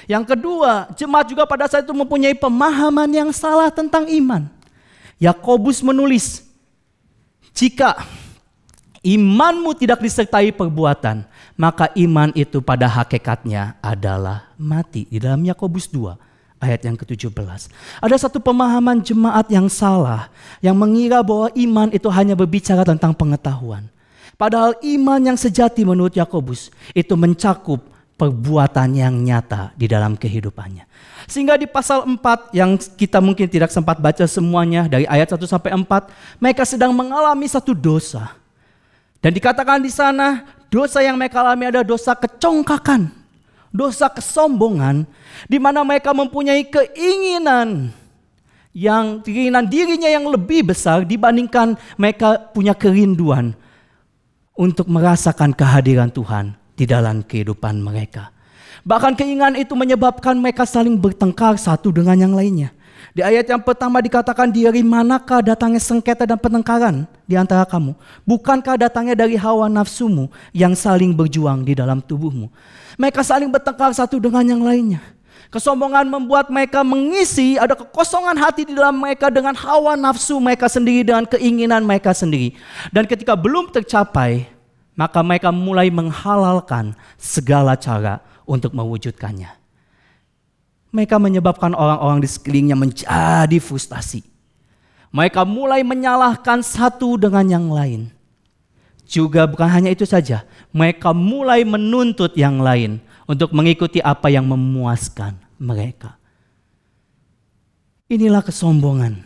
Yang kedua, jemaat juga pada saat itu mempunyai pemahaman yang salah tentang iman. Yakobus menulis, jika imanmu tidak disertai perbuatan, maka iman itu pada hakikatnya adalah mati. Di dalam Yakobus 2 ayat yang ke-17. Ada satu pemahaman jemaat yang salah, yang mengira bahwa iman itu hanya berbicara tentang pengetahuan. Padahal iman yang sejati menurut Yakobus itu mencakup perbuatan yang nyata di dalam kehidupannya. Sehingga di pasal 4 yang kita mungkin tidak sempat baca semuanya dari ayat 1 sampai 4, mereka sedang mengalami satu dosa. Dan dikatakan di sana, dosa yang mereka alami adalah dosa kecongkakan, dosa kesombongan, di mana mereka mempunyai keinginan dirinya yang lebih besar dibandingkan mereka punya kerinduan untuk merasakan kehadiran Tuhan di dalam kehidupan mereka. Bahkan keinginan itu menyebabkan mereka saling bertengkar satu dengan yang lainnya. Di ayat yang pertama dikatakan, dari manakah datangnya sengketa dan pertengkaran di antara kamu? Bukankah datangnya dari hawa nafsumu yang saling berjuang di dalam tubuhmu? Mereka saling bertengkar satu dengan yang lainnya. Kesombongan membuat mereka mengisi, ada kekosongan hati di dalam mereka dengan hawa nafsu mereka sendiri, dengan keinginan mereka sendiri. Dan ketika belum tercapai, maka mereka mulai menghalalkan segala cara untuk mewujudkannya. Mereka menyebabkan orang-orang di sekelilingnya menjadi frustasi. Mereka mulai menyalahkan satu dengan yang lain. Juga bukan hanya itu saja, mereka mulai menuntut yang lain untuk mengikuti apa yang memuaskan mereka. Inilah kesombongan.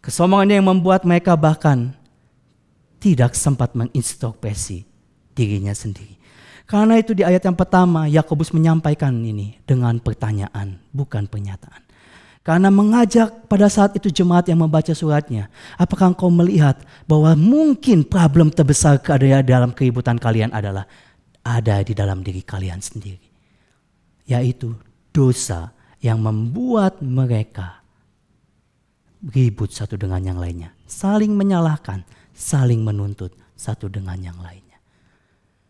Kesombongan yang membuat mereka bahkan tidak sempat mengintrospeksi dirinya sendiri. Karena itu di ayat yang pertama Yakobus menyampaikan ini dengan pertanyaan, bukan pernyataan. Karena mengajak pada saat itu jemaat yang membaca suratnya, apakah engkau melihat bahwa mungkin problem terbesar dalam keributan kalian adalah ada di dalam diri kalian sendiri, yaitu dosa yang membuat mereka ribut satu dengan yang lainnya, saling menyalahkan, saling menuntut satu dengan yang lainnya.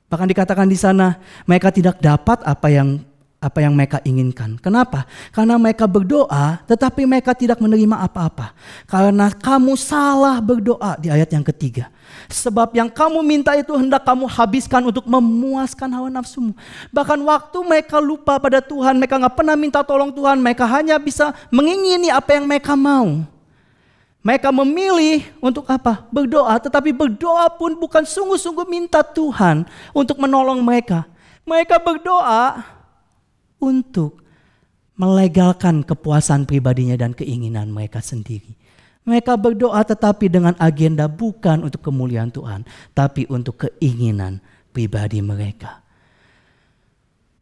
Bahkan dikatakan di sana mereka tidak dapat apa yang apa yang mereka inginkan. Kenapa? Karena mereka berdoa tetapi mereka tidak menerima apa-apa. Karena kamu salah berdoa di ayat yang ketiga. Sebab yang kamu minta itu hendak kamu habiskan untuk memuaskan hawa nafsumu. Bahkan waktu mereka lupa pada Tuhan, mereka gak pernah minta tolong Tuhan. Mereka hanya bisa mengingini apa yang mereka mau. Mereka memilih untuk apa? Berdoa, tetapi berdoa pun bukan sungguh-sungguh minta Tuhan untuk menolong mereka. Mereka berdoa untuk melegalkan kepuasan pribadinya dan keinginan mereka sendiri. Mereka berdoa tetapi dengan agenda bukan untuk kemuliaan Tuhan, tapi untuk keinginan pribadi mereka.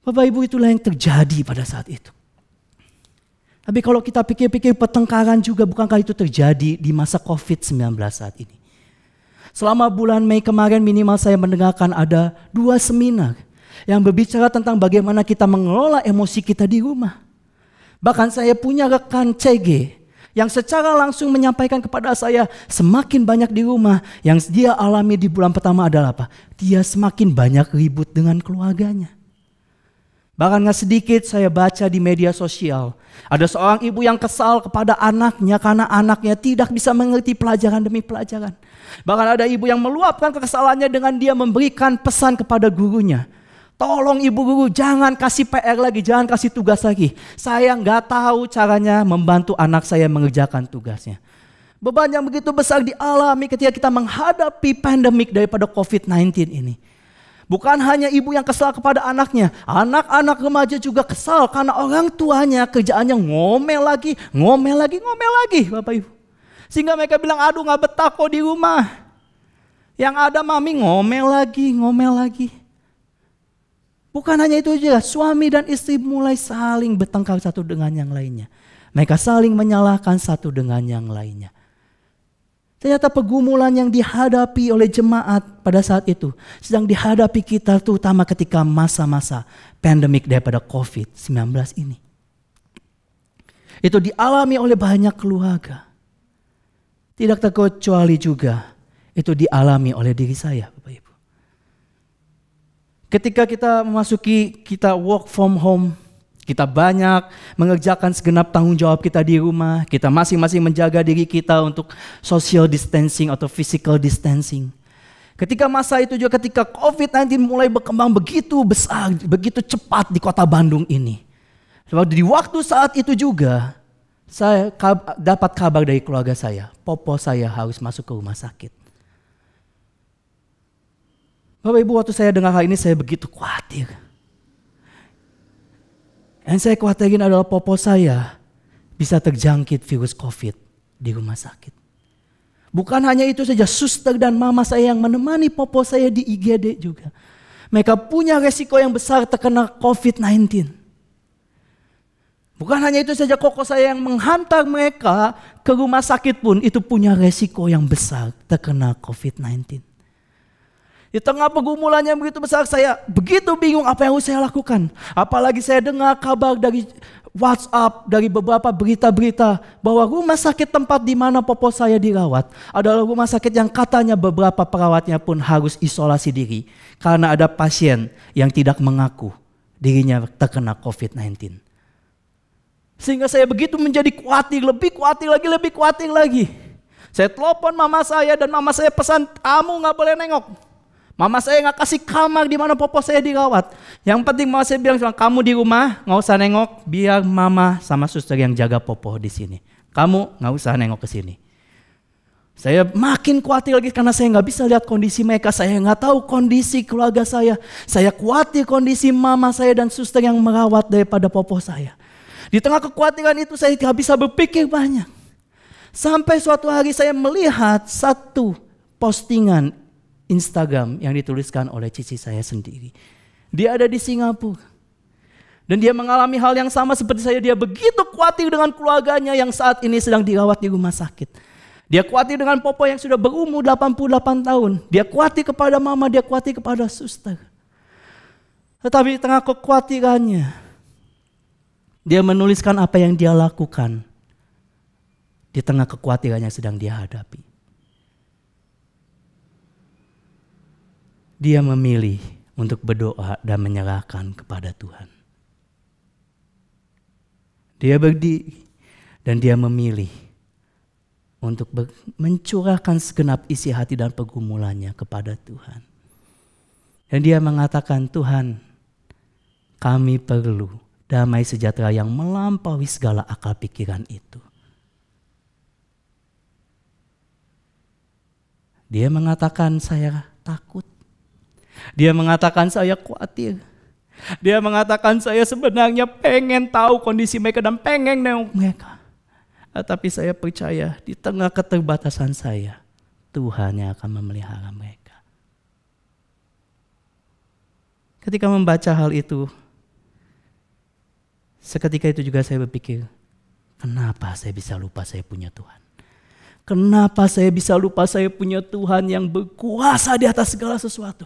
Bapak Ibu, itulah yang terjadi pada saat itu. Tapi kalau kita pikir-pikir, pertengkaran juga bukankah itu terjadi di masa COVID-19 saat ini. Selama bulan Mei kemarin minimal saya mendengarkan ada 2 seminar yang berbicara tentang bagaimana kita mengelola emosi kita di rumah. Bahkan saya punya rekan CG yang secara langsung menyampaikan kepada saya, semakin banyak di rumah yang dia alami di bulan pertama adalah apa? Dia semakin banyak ribut dengan keluarganya. Bahkan gak sedikit saya baca di media sosial, ada seorang ibu yang kesal kepada anaknya karena anaknya tidak bisa mengerti pelajaran demi pelajaran. Bahkan ada ibu yang meluapkan kekesalannya dengan dia memberikan pesan kepada gurunya. Tolong ibu guru, jangan kasih PR lagi, jangan kasih tugas lagi. Saya gak tahu caranya membantu anak saya mengerjakan tugasnya. Beban yang begitu besar dialami ketika kita menghadapi pandemik daripada COVID-19 ini. Bukan hanya ibu yang kesal kepada anaknya, anak-anak remaja juga kesal karena orang tuanya kerjaannya ngomel lagi, Bapak Ibu. Sehingga mereka bilang, aduh gak betah kok di rumah. Yang ada mami ngomel lagi. Bukan hanya itu saja, suami dan istri mulai saling bertengkar satu dengan yang lainnya. Mereka saling menyalahkan satu dengan yang lainnya. Ternyata pergumulan yang dihadapi oleh jemaat pada saat itu sedang dihadapi kita, terutama ketika masa-masa pandemik daripada COVID-19 ini. Itu dialami oleh banyak keluarga. Tidak terkecuali juga itu dialami oleh diri saya, Bapak Ibu. Ketika kita work from home, kita banyak mengerjakan segenap tanggung jawab kita di rumah. Kita masing-masing menjaga diri kita untuk social distancing atau physical distancing. Ketika masa itu juga ketika COVID-19 mulai berkembang begitu besar, begitu cepat di kota Bandung ini. Sebab di waktu saat itu juga saya dapat kabar dari keluarga saya, popo saya harus masuk ke rumah sakit. Bapak Ibu, waktu saya dengar hal ini saya begitu khawatir. Yang saya khawatirin adalah popo saya bisa terjangkit virus COVID di rumah sakit. Bukan hanya itu saja, suster dan mama saya yang menemani popo saya di IGD juga. Mereka punya resiko yang besar terkena COVID-19. Bukan hanya itu saja, koko saya yang menghantar mereka ke rumah sakit pun itu punya resiko yang besar terkena COVID-19. Di tengah pergumulan yang begitu besar, saya begitu bingung apa yang harus saya lakukan. Apalagi saya dengar kabar dari WhatsApp, dari beberapa berita-berita bahwa rumah sakit tempat di mana popo saya dirawat adalah rumah sakit yang katanya beberapa perawatnya pun harus isolasi diri karena ada pasien yang tidak mengaku dirinya terkena COVID-19. Sehingga saya begitu menjadi khawatir, lebih khawatir lagi. Saya telepon mama saya dan mama saya pesan, kamu gak boleh nengok. Mama saya gak kasih kamar di mana popo saya dirawat. Yang penting mama saya bilang, kamu di rumah gak usah nengok, biar mama sama suster yang jaga popo di sini. Kamu gak usah nengok ke sini. Saya makin khawatir lagi karena saya gak bisa lihat kondisi mereka. Saya gak tahu kondisi keluarga saya. Saya khawatir kondisi mama saya dan suster yang merawat daripada popo saya. Di tengah kekhawatiran itu saya gak bisa berpikir banyak. Sampai suatu hari saya melihat satu postingan Instagram yang dituliskan oleh cici saya sendiri. Dia ada di Singapura. Dan dia mengalami hal yang sama seperti saya. Dia begitu khawatir dengan keluarganya yang saat ini sedang dirawat di rumah sakit. Dia khawatir dengan popo yang sudah berumur 88 tahun. Dia khawatir kepada mama, dia khawatir kepada suster. Tetapi di tengah kekhawatirannya, dia menuliskan apa yang dia lakukan di tengah kekhawatirannya sedang dia hadapi. Dia memilih untuk berdoa dan menyerahkan kepada Tuhan. Dia berdiri dan dia memilih untuk mencurahkan segenap isi hati dan pergumulannya kepada Tuhan. Dan dia mengatakan, Tuhan, kami perlu damai sejahtera yang melampaui segala akal pikiran itu. Dia mengatakan, saya takut. Dia mengatakan, saya khawatir. Dia mengatakan, saya sebenarnya pengen tahu kondisi mereka dan pengen nengok mereka. Tapi saya percaya di tengah keterbatasan saya, Tuhan yang akan memelihara mereka. Ketika membaca hal itu, seketika itu juga saya berpikir, kenapa saya bisa lupa saya punya Tuhan? Kenapa saya bisa lupa saya punya Tuhan yang berkuasa di atas segala sesuatu?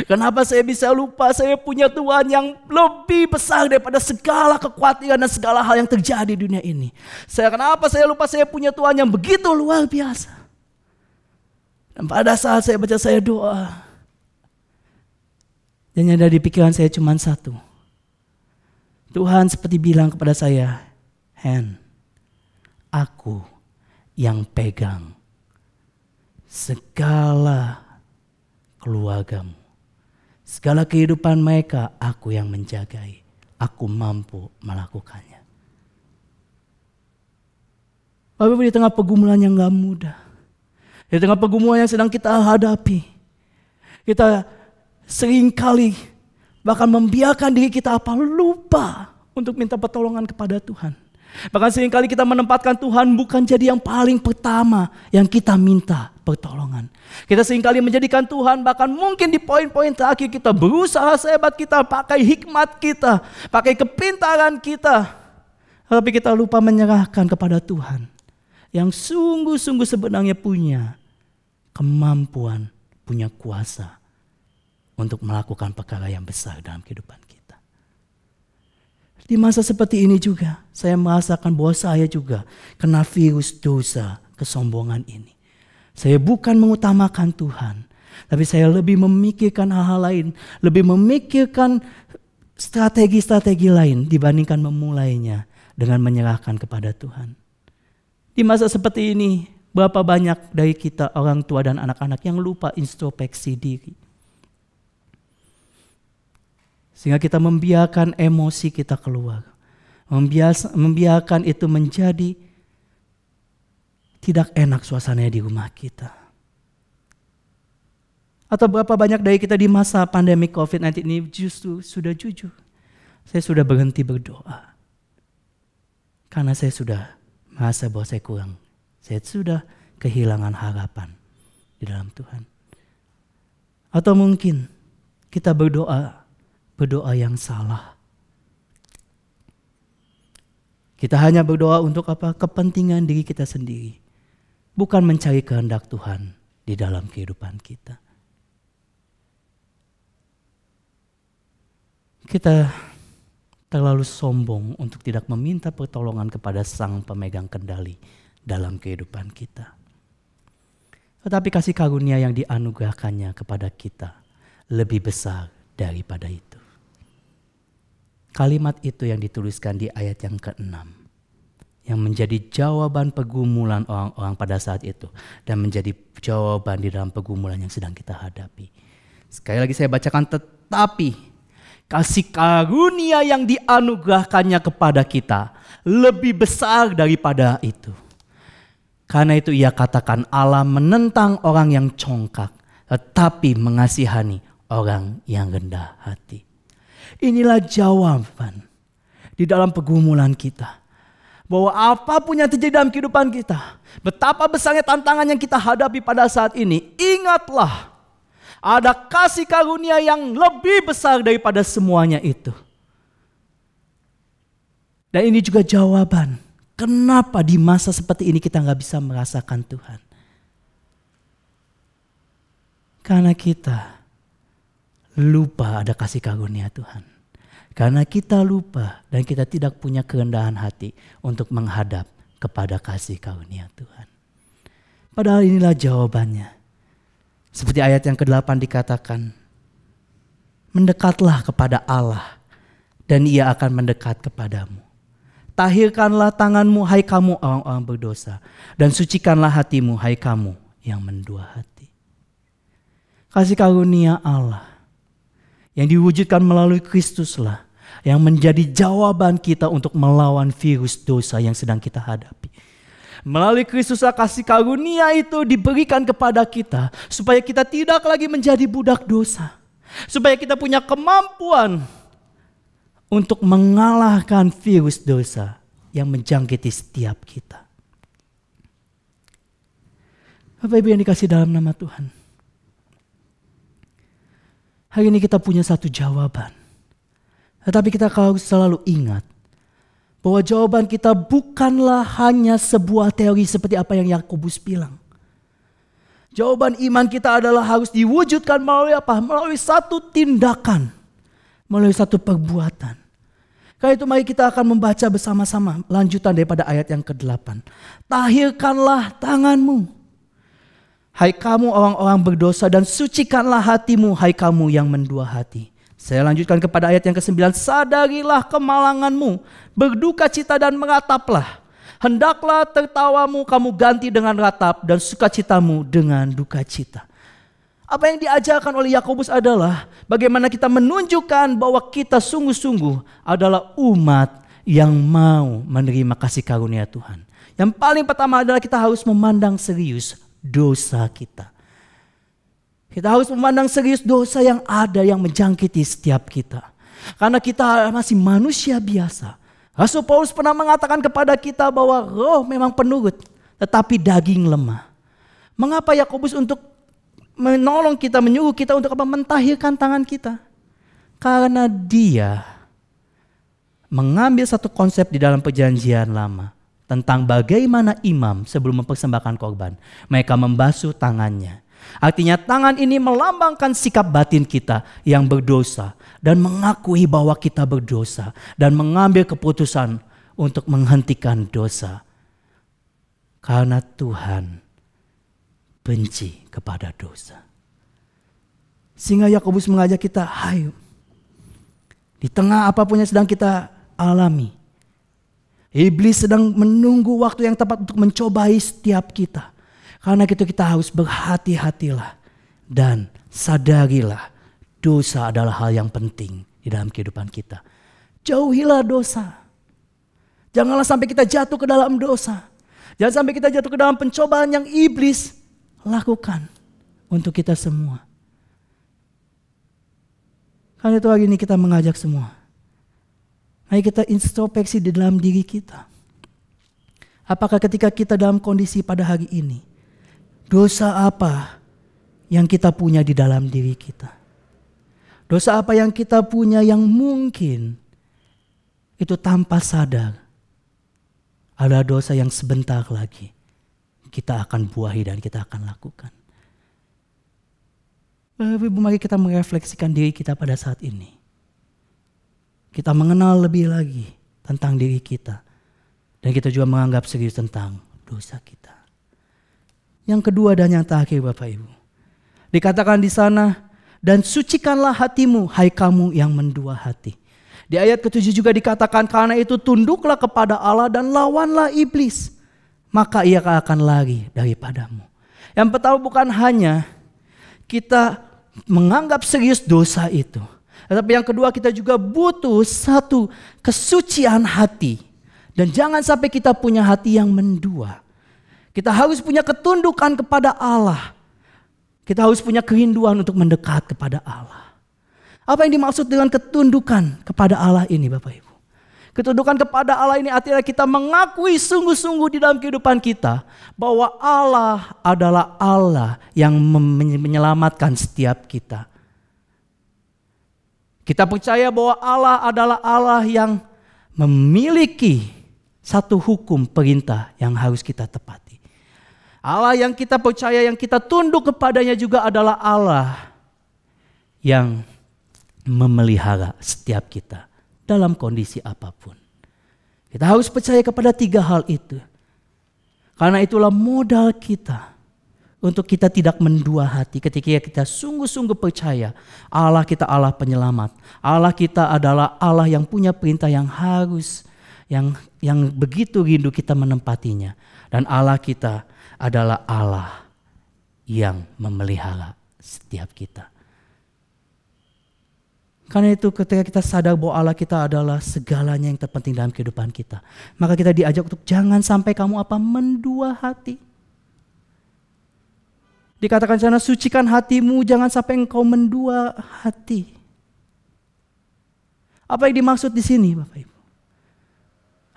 Kenapa saya bisa lupa saya punya Tuhan yang lebih besar daripada segala kekhawatiran dan segala hal yang terjadi di dunia ini? Kenapa saya lupa saya punya Tuhan yang begitu luar biasa? Dan pada saat saya baca, saya doa. Dan yang ada di pikiran saya cuma satu. Tuhan seperti bilang kepada saya, Hen, aku yang pegang segala keluargamu. Segala kehidupan mereka aku yang menjagai. Aku mampu melakukannya. Bapak di tengah pergumulan yang gak mudah. Di tengah pergumulan yang sedang kita hadapi. Kita seringkali bahkan membiarkan diri kita lupa untuk minta pertolongan kepada Tuhan. Bahkan seringkali kita menempatkan Tuhan bukan jadi yang paling pertama yang kita minta pertolongan. Kita seringkali menjadikan Tuhan bahkan mungkin di poin-poin terakhir kita berusaha sehebat kita, pakai hikmat kita, pakai kepintaran kita. Tapi kita lupa menyerahkan kepada Tuhan yang sungguh-sungguh sebenarnya punya kemampuan, punya kuasa untuk melakukan perkara yang besar dalam kehidupan kita. Di masa seperti ini juga, saya merasakan bahwa saya juga kena virus dosa kesombongan ini. Saya bukan mengutamakan Tuhan, tapi saya lebih memikirkan hal-hal lain, lebih memikirkan strategi-strategi lain dibandingkan memulainya dengan menyerahkan kepada Tuhan. Di masa seperti ini, berapa banyak dari kita orang tua dan anak-anak yang lupa introspeksi diri. Sehingga kita membiarkan emosi kita keluar. Membiarkan itu menjadi tidak enak suasananya di rumah kita. Atau berapa banyak dari kita di masa pandemi COVID-19 ini justru sudah jujur. Saya sudah berhenti berdoa. Karena saya sudah merasa bahwa saya kurang. Saya sudah kehilangan harapan di dalam Tuhan. Atau mungkin kita berdoa yang salah. Kita hanya berdoa untuk apa? Kepentingan diri kita sendiri. Bukan mencari kehendak Tuhan di dalam kehidupan kita. Kita terlalu sombong untuk tidak meminta pertolongan kepada Sang Pemegang Kendali dalam kehidupan kita. Tetapi kasih karunia yang dianugerahkannya kepada kita lebih besar daripada itu. Kalimat itu yang dituliskan di ayat yang ke-6. Yang menjadi jawaban pergumulan orang-orang pada saat itu. Dan menjadi jawaban di dalam pergumulan yang sedang kita hadapi. Sekali lagi saya bacakan, tetapi kasih karunia yang dianugerahkannya kepada kita lebih besar daripada itu. Karena itu ia katakan Allah menentang orang yang congkak, tetapi mengasihani orang yang rendah hati. Inilah jawaban di dalam pergumulan kita. Bahwa apapun yang terjadi dalam kehidupan kita, betapa besarnya tantangan yang kita hadapi pada saat ini, ingatlah ada kasih karunia yang lebih besar daripada semuanya itu. Dan ini juga jawaban kenapa di masa seperti ini kita gak bisa merasakan Tuhan. Karena kita lupa ada kasih karunia Tuhan. Karena kita lupa dan kita tidak punya kerendahan hati untuk menghadap kepada kasih karunia Tuhan. Padahal inilah jawabannya. Seperti ayat yang ke-8 dikatakan, mendekatlah kepada Allah dan ia akan mendekat kepadamu. Tahirkanlah tanganmu, hai kamu orang-orang berdosa. Dan sucikanlah hatimu, hai kamu yang mendua hati. Kasih karunia Allah yang diwujudkan melalui Kristuslah yang menjadi jawaban kita untuk melawan virus dosa yang sedang kita hadapi. Melalui Kristuslah kasih karunia itu diberikan kepada kita supaya kita tidak lagi menjadi budak dosa. Supaya kita punya kemampuan untuk mengalahkan virus dosa yang menjangkiti setiap kita. Bapak Ibu yang dikasih dalam nama Tuhan. Hari ini kita punya satu jawaban. Tetapi kita harus selalu ingat bahwa jawaban kita bukanlah hanya sebuah teori seperti apa yang Yakobus bilang. Jawaban iman kita adalah harus diwujudkan melalui apa? Melalui satu tindakan. Melalui satu perbuatan. Karena itu mari kita akan membaca bersama-sama lanjutan daripada ayat yang ke-8. Tahirkanlah tanganmu, hai kamu orang-orang berdosa, dan sucikanlah hatimu, hai kamu yang mendua hati. Saya lanjutkan kepada ayat yang ke-9. Sadarilah kemalanganmu, berduka cita dan merataplah. Hendaklah tertawamu kamu ganti dengan ratap dan sukacitamu dengan duka cita. Apa yang diajarkan oleh Yakobus adalah bagaimana kita menunjukkan bahwa kita sungguh-sungguh adalah umat yang mau menerima kasih karunia Tuhan. Yang paling pertama adalah kita harus memandang serius dosa kita. Kita harus memandang serius dosa yang ada yang menjangkiti setiap kita. Karena kita masih manusia biasa. Rasul Paulus pernah mengatakan kepada kita bahwa roh memang penurut, tetapi daging lemah. Mengapa Yakobus untuk menolong kita, menyuruh kita untuk apa? Mentahirkan tangan kita. Karena dia mengambil satu konsep di dalam perjanjian lama tentang bagaimana imam sebelum mempersembahkan korban, mereka membasuh tangannya. Artinya tangan ini melambangkan sikap batin kita yang berdosa dan mengakui bahwa kita berdosa dan mengambil keputusan untuk menghentikan dosa. Karena Tuhan benci kepada dosa. Sehingga Yakobus mengajak kita, ayo di tengah apapun yang sedang kita alami, iblis sedang menunggu waktu yang tepat untuk mencobai setiap kita. Karena itu kita harus berhati-hatilah dan sadarilah dosa adalah hal yang penting di dalam kehidupan kita. Jauhilah dosa. Janganlah sampai kita jatuh ke dalam dosa. Jangan sampai kita jatuh ke dalam pencobaan yang iblis lakukan untuk kita semua. Karena itu hari ini kita mengajak semua. Mari kita introspeksi di dalam diri kita. Apakah ketika kita dalam kondisi pada hari ini, dosa apa yang kita punya di dalam diri kita? Dosa apa yang kita punya yang mungkin itu tanpa sadar adalah dosa yang sebentar lagi kita akan buahi dan kita akan lakukan. Ibu, mari kita merefleksikan diri kita pada saat ini. Kita mengenal lebih lagi tentang diri kita. Dan kita juga menganggap serius tentang dosa kita. Yang kedua dan yang terakhir Bapak Ibu. Dikatakan di sana, dan sucikanlah hatimu, hai kamu yang mendua hati. Di ayat ke-7 juga dikatakan, karena itu tunduklah kepada Allah dan lawanlah iblis. Maka ia akan lari daripadamu. Yang pertama bukan hanya kita menganggap serius dosa itu. Tetapi yang kedua kita juga butuh satu kesucian hati. Dan jangan sampai kita punya hati yang mendua. Kita harus punya ketundukan kepada Allah. Kita harus punya kerinduan untuk mendekat kepada Allah. Apa yang dimaksud dengan ketundukan kepada Allah ini Bapak Ibu? Ketundukan kepada Allah ini artinya kita mengakui sungguh-sungguh di dalam kehidupan kita bahwa Allah adalah Allah yang menyelamatkan setiap kita. Kita percaya bahwa Allah adalah Allah yang memiliki satu hukum perintah yang harus kita tepati. Allah yang kita percaya, yang kita tunduk kepadanya juga adalah Allah yang memelihara setiap kita dalam kondisi apapun. Kita harus percaya kepada tiga hal itu. Karena itulah modal kita untuk kita tidak mendua hati ketika kita sungguh-sungguh percaya Allah kita Allah penyelamat. Allah kita adalah Allah yang punya perintah yang harus, yang begitu rindu kita menempatinya. Dan Allah kita adalah Allah yang memelihara setiap kita. Karena itu ketika kita sadar bahwa Allah kita adalah segalanya yang terpenting dalam kehidupan kita, maka kita diajak untuk jangan sampai kamu mendua hati. Dikatakan sana, sucikan hatimu, jangan sampai engkau mendua hati. Apa yang dimaksud di sini, Bapak Ibu?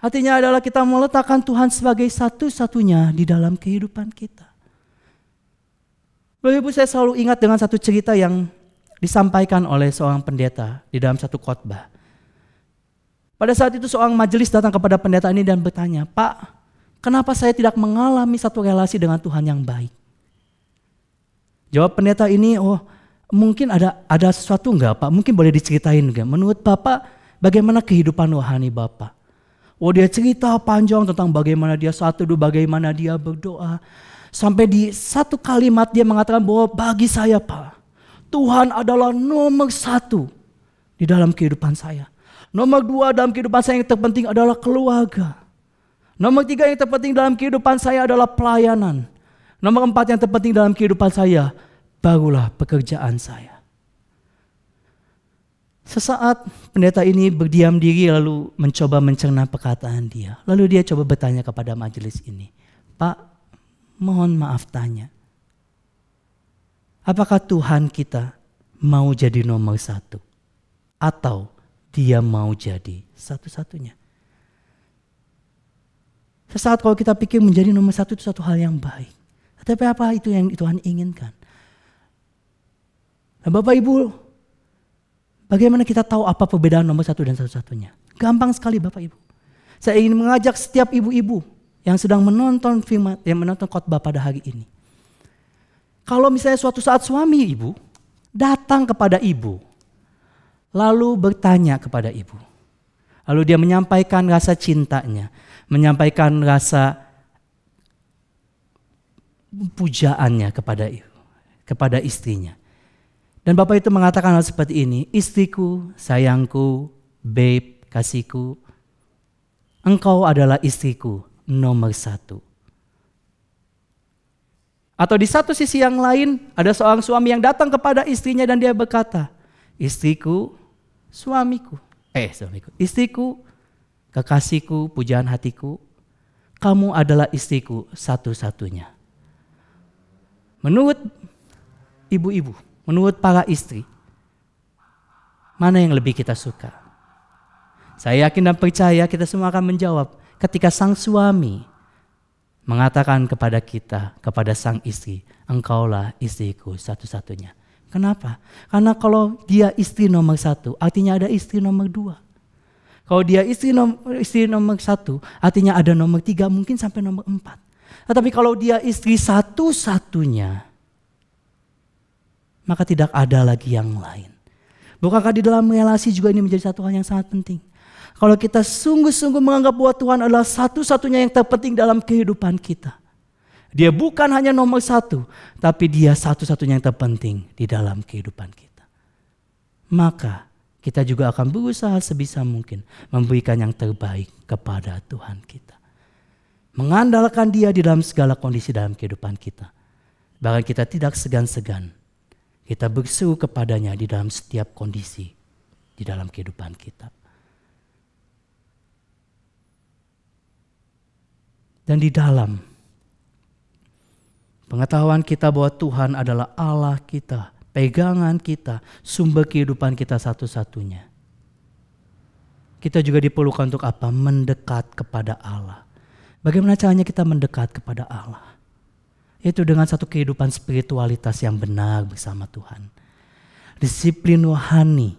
Artinya adalah kita meletakkan Tuhan sebagai satu-satunya di dalam kehidupan kita. Bapak Ibu, saya selalu ingat dengan satu cerita yang disampaikan oleh seorang pendeta di dalam satu khotbah. Pada saat itu seorang majelis datang kepada pendeta ini dan bertanya, "Pak, kenapa saya tidak mengalami satu relasi dengan Tuhan yang baik?" Jawab pendeta ini, mungkin ada sesuatu enggak Pak? Mungkin boleh diceritain enggak? Menurut Bapak, bagaimana kehidupan rohani Bapak? Dia cerita panjang tentang bagaimana dia saat teduh, bagaimana dia berdoa. Sampai di satu kalimat dia mengatakan bahwa bagi saya Pak, Tuhan adalah nomor 1 di dalam kehidupan saya. Nomor 2 dalam kehidupan saya yang terpenting adalah keluarga. Nomor 3 yang terpenting dalam kehidupan saya adalah pelayanan. Nomor 4 yang terpenting dalam kehidupan saya, barulah pekerjaan saya. Sesaat pendeta ini berdiam diri lalu mencoba mencerna perkataan dia. Lalu dia coba bertanya kepada majelis ini, "Pak, mohon maaf tanya. Apakah Tuhan kita mau jadi nomor 1? Atau dia mau jadi satu-satunya?" Sesaat kalau kita pikir menjadi nomor 1 itu satu hal yang baik. Tetapi apa itu yang Tuhan inginkan? Nah, Bapak Ibu, bagaimana kita tahu apa perbedaan nomor 1 dan satu-satunya? Gampang sekali Bapak Ibu. Saya ingin mengajak setiap ibu-ibu yang sedang menonton firman, yang menonton khotbah pada hari ini. Kalau misalnya suatu saat suami ibu datang kepada ibu, lalu bertanya kepada ibu, lalu dia menyampaikan rasa cintanya, menyampaikan rasa pujaannya kepada istrinya. Dan Bapak itu mengatakan hal seperti ini, "Istriku, sayangku, babe, kasihku, engkau adalah istriku nomor 1. Atau di satu sisi yang lain, ada seorang suami yang datang kepada istrinya dan dia berkata, "Istriku, istriku, kekasihku, pujaan hatiku, kamu adalah istriku satu-satunya." Menurut ibu-ibu, menurut para istri, mana yang lebih kita suka? Saya yakin dan percaya kita semua akan menjawab ketika sang suami mengatakan kepada kita, kepada sang istri, "Engkaulah istriku satu-satunya." Kenapa? Karena kalau dia istri nomor 1, artinya ada istri nomor 2. Kalau dia istri nomor 1, artinya ada nomor 3, mungkin sampai nomor 4. Tetapi kalau dia istri satu-satunya, maka tidak ada lagi yang lain. Bukankah di dalam relasi juga ini menjadi satu hal yang sangat penting? Kalau kita sungguh-sungguh menganggap bahwa Tuhan adalah satu-satunya yang terpenting dalam kehidupan kita. Dia bukan hanya nomor 1, tapi dia satu-satunya yang terpenting di dalam kehidupan kita. Maka kita juga akan berusaha sebisa mungkin memberikan yang terbaik kepada Tuhan kita. Mengandalkan dia di dalam segala kondisi dalam kehidupan kita. Bahkan kita tidak segan-segan. Kita berseru kepadanya di dalam setiap kondisi di dalam kehidupan kita. Dan di dalam pengetahuan kita bahwa Tuhan adalah Allah kita, pegangan kita, sumber kehidupan kita satu-satunya. Kita juga diperlukan untuk apa? Mendekat kepada Allah. Bagaimana caranya kita mendekat kepada Allah? Itu dengan satu kehidupan spiritualitas yang benar bersama Tuhan. Disiplin rohani,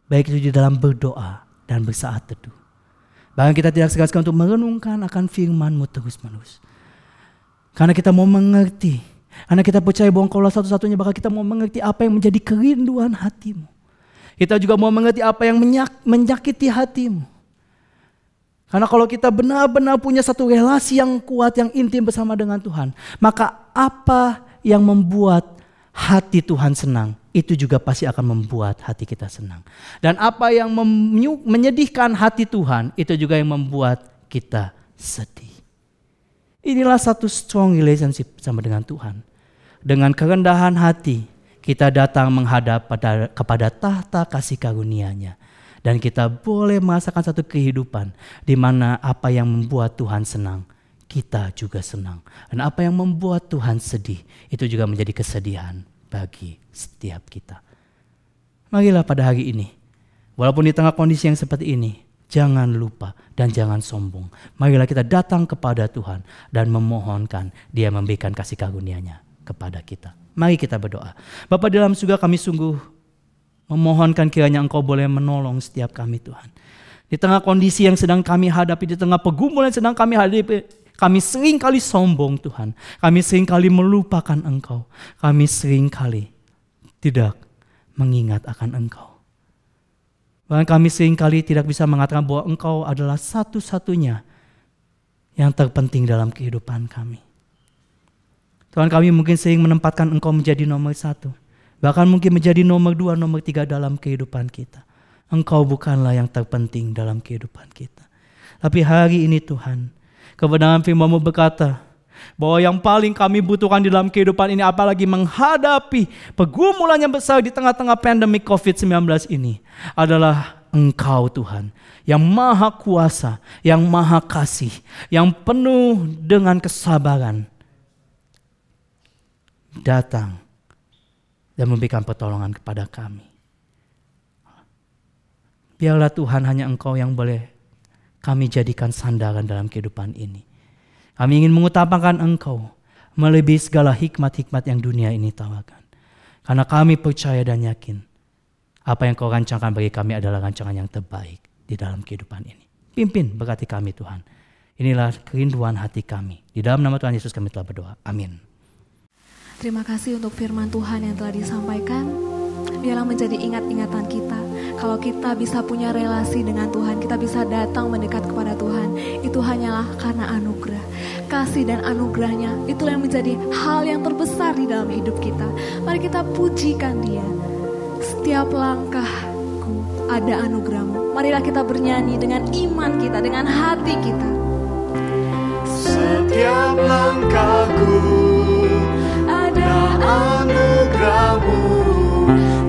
baik itu di dalam berdoa dan bersaat teduh. Bahkan kita tidak segan-segan untuk merenungkan akan firman-Mu terus-menerus. Karena kita mau mengerti, karena kita percaya bahwa Engkaulah satu-satunya, bahkan kita mau mengerti apa yang menjadi kerinduan hati-Mu. Kita juga mau mengerti apa yang menyakiti hati-Mu. Karena kalau kita benar-benar punya satu relasi yang kuat, yang intim bersama dengan Tuhan, maka apa yang membuat hati Tuhan senang, itu juga pasti akan membuat hati kita senang. Dan apa yang menyedihkan hati Tuhan, itu juga yang membuat kita sedih. Inilah satu strong relationship sama dengan Tuhan. Dengan kerendahan hati, kita datang menghadap kepada tahta kasih karunia-Nya. Dan kita boleh merasakan satu kehidupan di mana apa yang membuat Tuhan senang, kita juga senang. Dan apa yang membuat Tuhan sedih, itu juga menjadi kesedihan bagi setiap kita. Marilah pada hari ini, walaupun di tengah kondisi yang seperti ini, jangan lupa dan jangan sombong. Marilah kita datang kepada Tuhan dan memohonkan Dia memberikan kasih karunia-Nya kepada kita. Mari kita berdoa. Bapa di dalam surga, kami sungguh memohonkan kiranya Engkau boleh menolong setiap kami Tuhan. Di tengah kondisi yang sedang kami hadapi, di tengah pergumulan yang sedang kami hadapi, kami seringkali sombong Tuhan. Kami seringkali melupakan Engkau. Kami seringkali tidak mengingat akan Engkau. Bahkan kami seringkali tidak bisa mengatakan bahwa Engkau adalah satu-satunya yang terpenting dalam kehidupan kami. Tuhan, kami mungkin sering menempatkan Engkau menjadi nomor 1. Bahkan mungkin menjadi nomor 2, nomor 3 dalam kehidupan kita. Engkau bukanlah yang terpenting dalam kehidupan kita. Tapi hari ini Tuhan, kebenaran firman-Mu berkata bahwa yang paling kami butuhkan di dalam kehidupan ini, apalagi menghadapi pergumulan yang besar di tengah-tengah pandemi COVID-19 ini, adalah Engkau Tuhan, yang maha kuasa, yang maha kasih, yang penuh dengan kesabaran, datang dan memberikan pertolongan kepada kami. Biarlah Tuhan, hanya Engkau yang boleh kami jadikan sandaran dalam kehidupan ini. Kami ingin mengutamakan Engkau melebihi segala hikmat-hikmat yang dunia ini tawarkan. Karena kami percaya dan yakin apa yang Kau rancangkan bagi kami adalah rancangan yang terbaik di dalam kehidupan ini. Pimpin, berkati kami Tuhan. Inilah kerinduan hati kami. Di dalam nama Tuhan Yesus kami telah berdoa. Amin. Terima kasih untuk firman Tuhan yang telah disampaikan. Biarlah menjadi ingat-ingatan kita. Kalau kita bisa punya relasi dengan Tuhan, kita bisa datang mendekat kepada Tuhan, itu hanyalah karena anugerah. Kasih dan anugerahnya, itulah yang menjadi hal yang terbesar di dalam hidup kita. Mari kita pujikan Dia. Setiap langkahku ada anugerah-Mu. Marilah kita bernyanyi dengan iman kita, dengan hati kita. Setiap langkahku anugerah-Mu,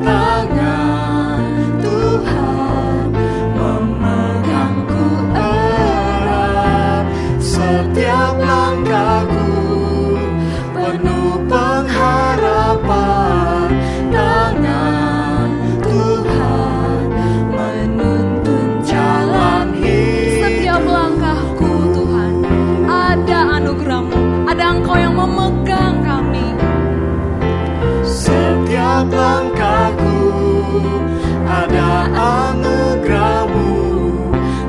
tangan Tuhan memegangku erat. Setiap langkahku penuh pengharapan, tangan Tuhan menuntun jalan hidup. Setiap langkahku Tuhan ada anugerah-Mu, ada Engkau yang memegang kami. Setiap langkahku ada anugerah-Mu,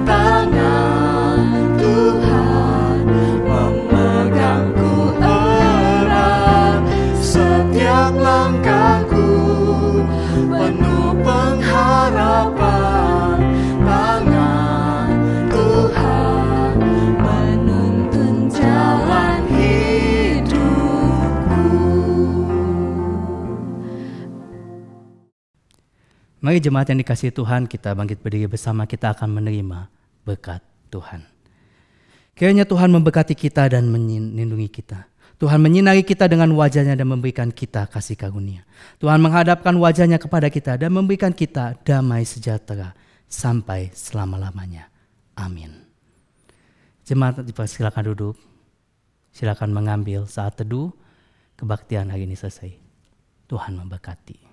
tangan Tuhan memegangku erat. Setiap langkahku penuh pengharapan, tangan Tuhan menuntun jalan hidupku. Mari jemaat yang dikasihi Tuhan, kita bangkit berdiri bersama, kita akan menerima berkat Tuhan. Kiranya Tuhan memberkati kita dan melindungi kita. Tuhan menyinari kita dengan wajah-Nya dan memberikan kita kasih karunia. Tuhan menghadapkan wajah-Nya kepada kita dan memberikan kita damai sejahtera sampai selama-lamanya. Amin. Jemaat silakan duduk. Silakan mengambil saat teduh. Kebaktian hari ini selesai. Tuhan memberkati.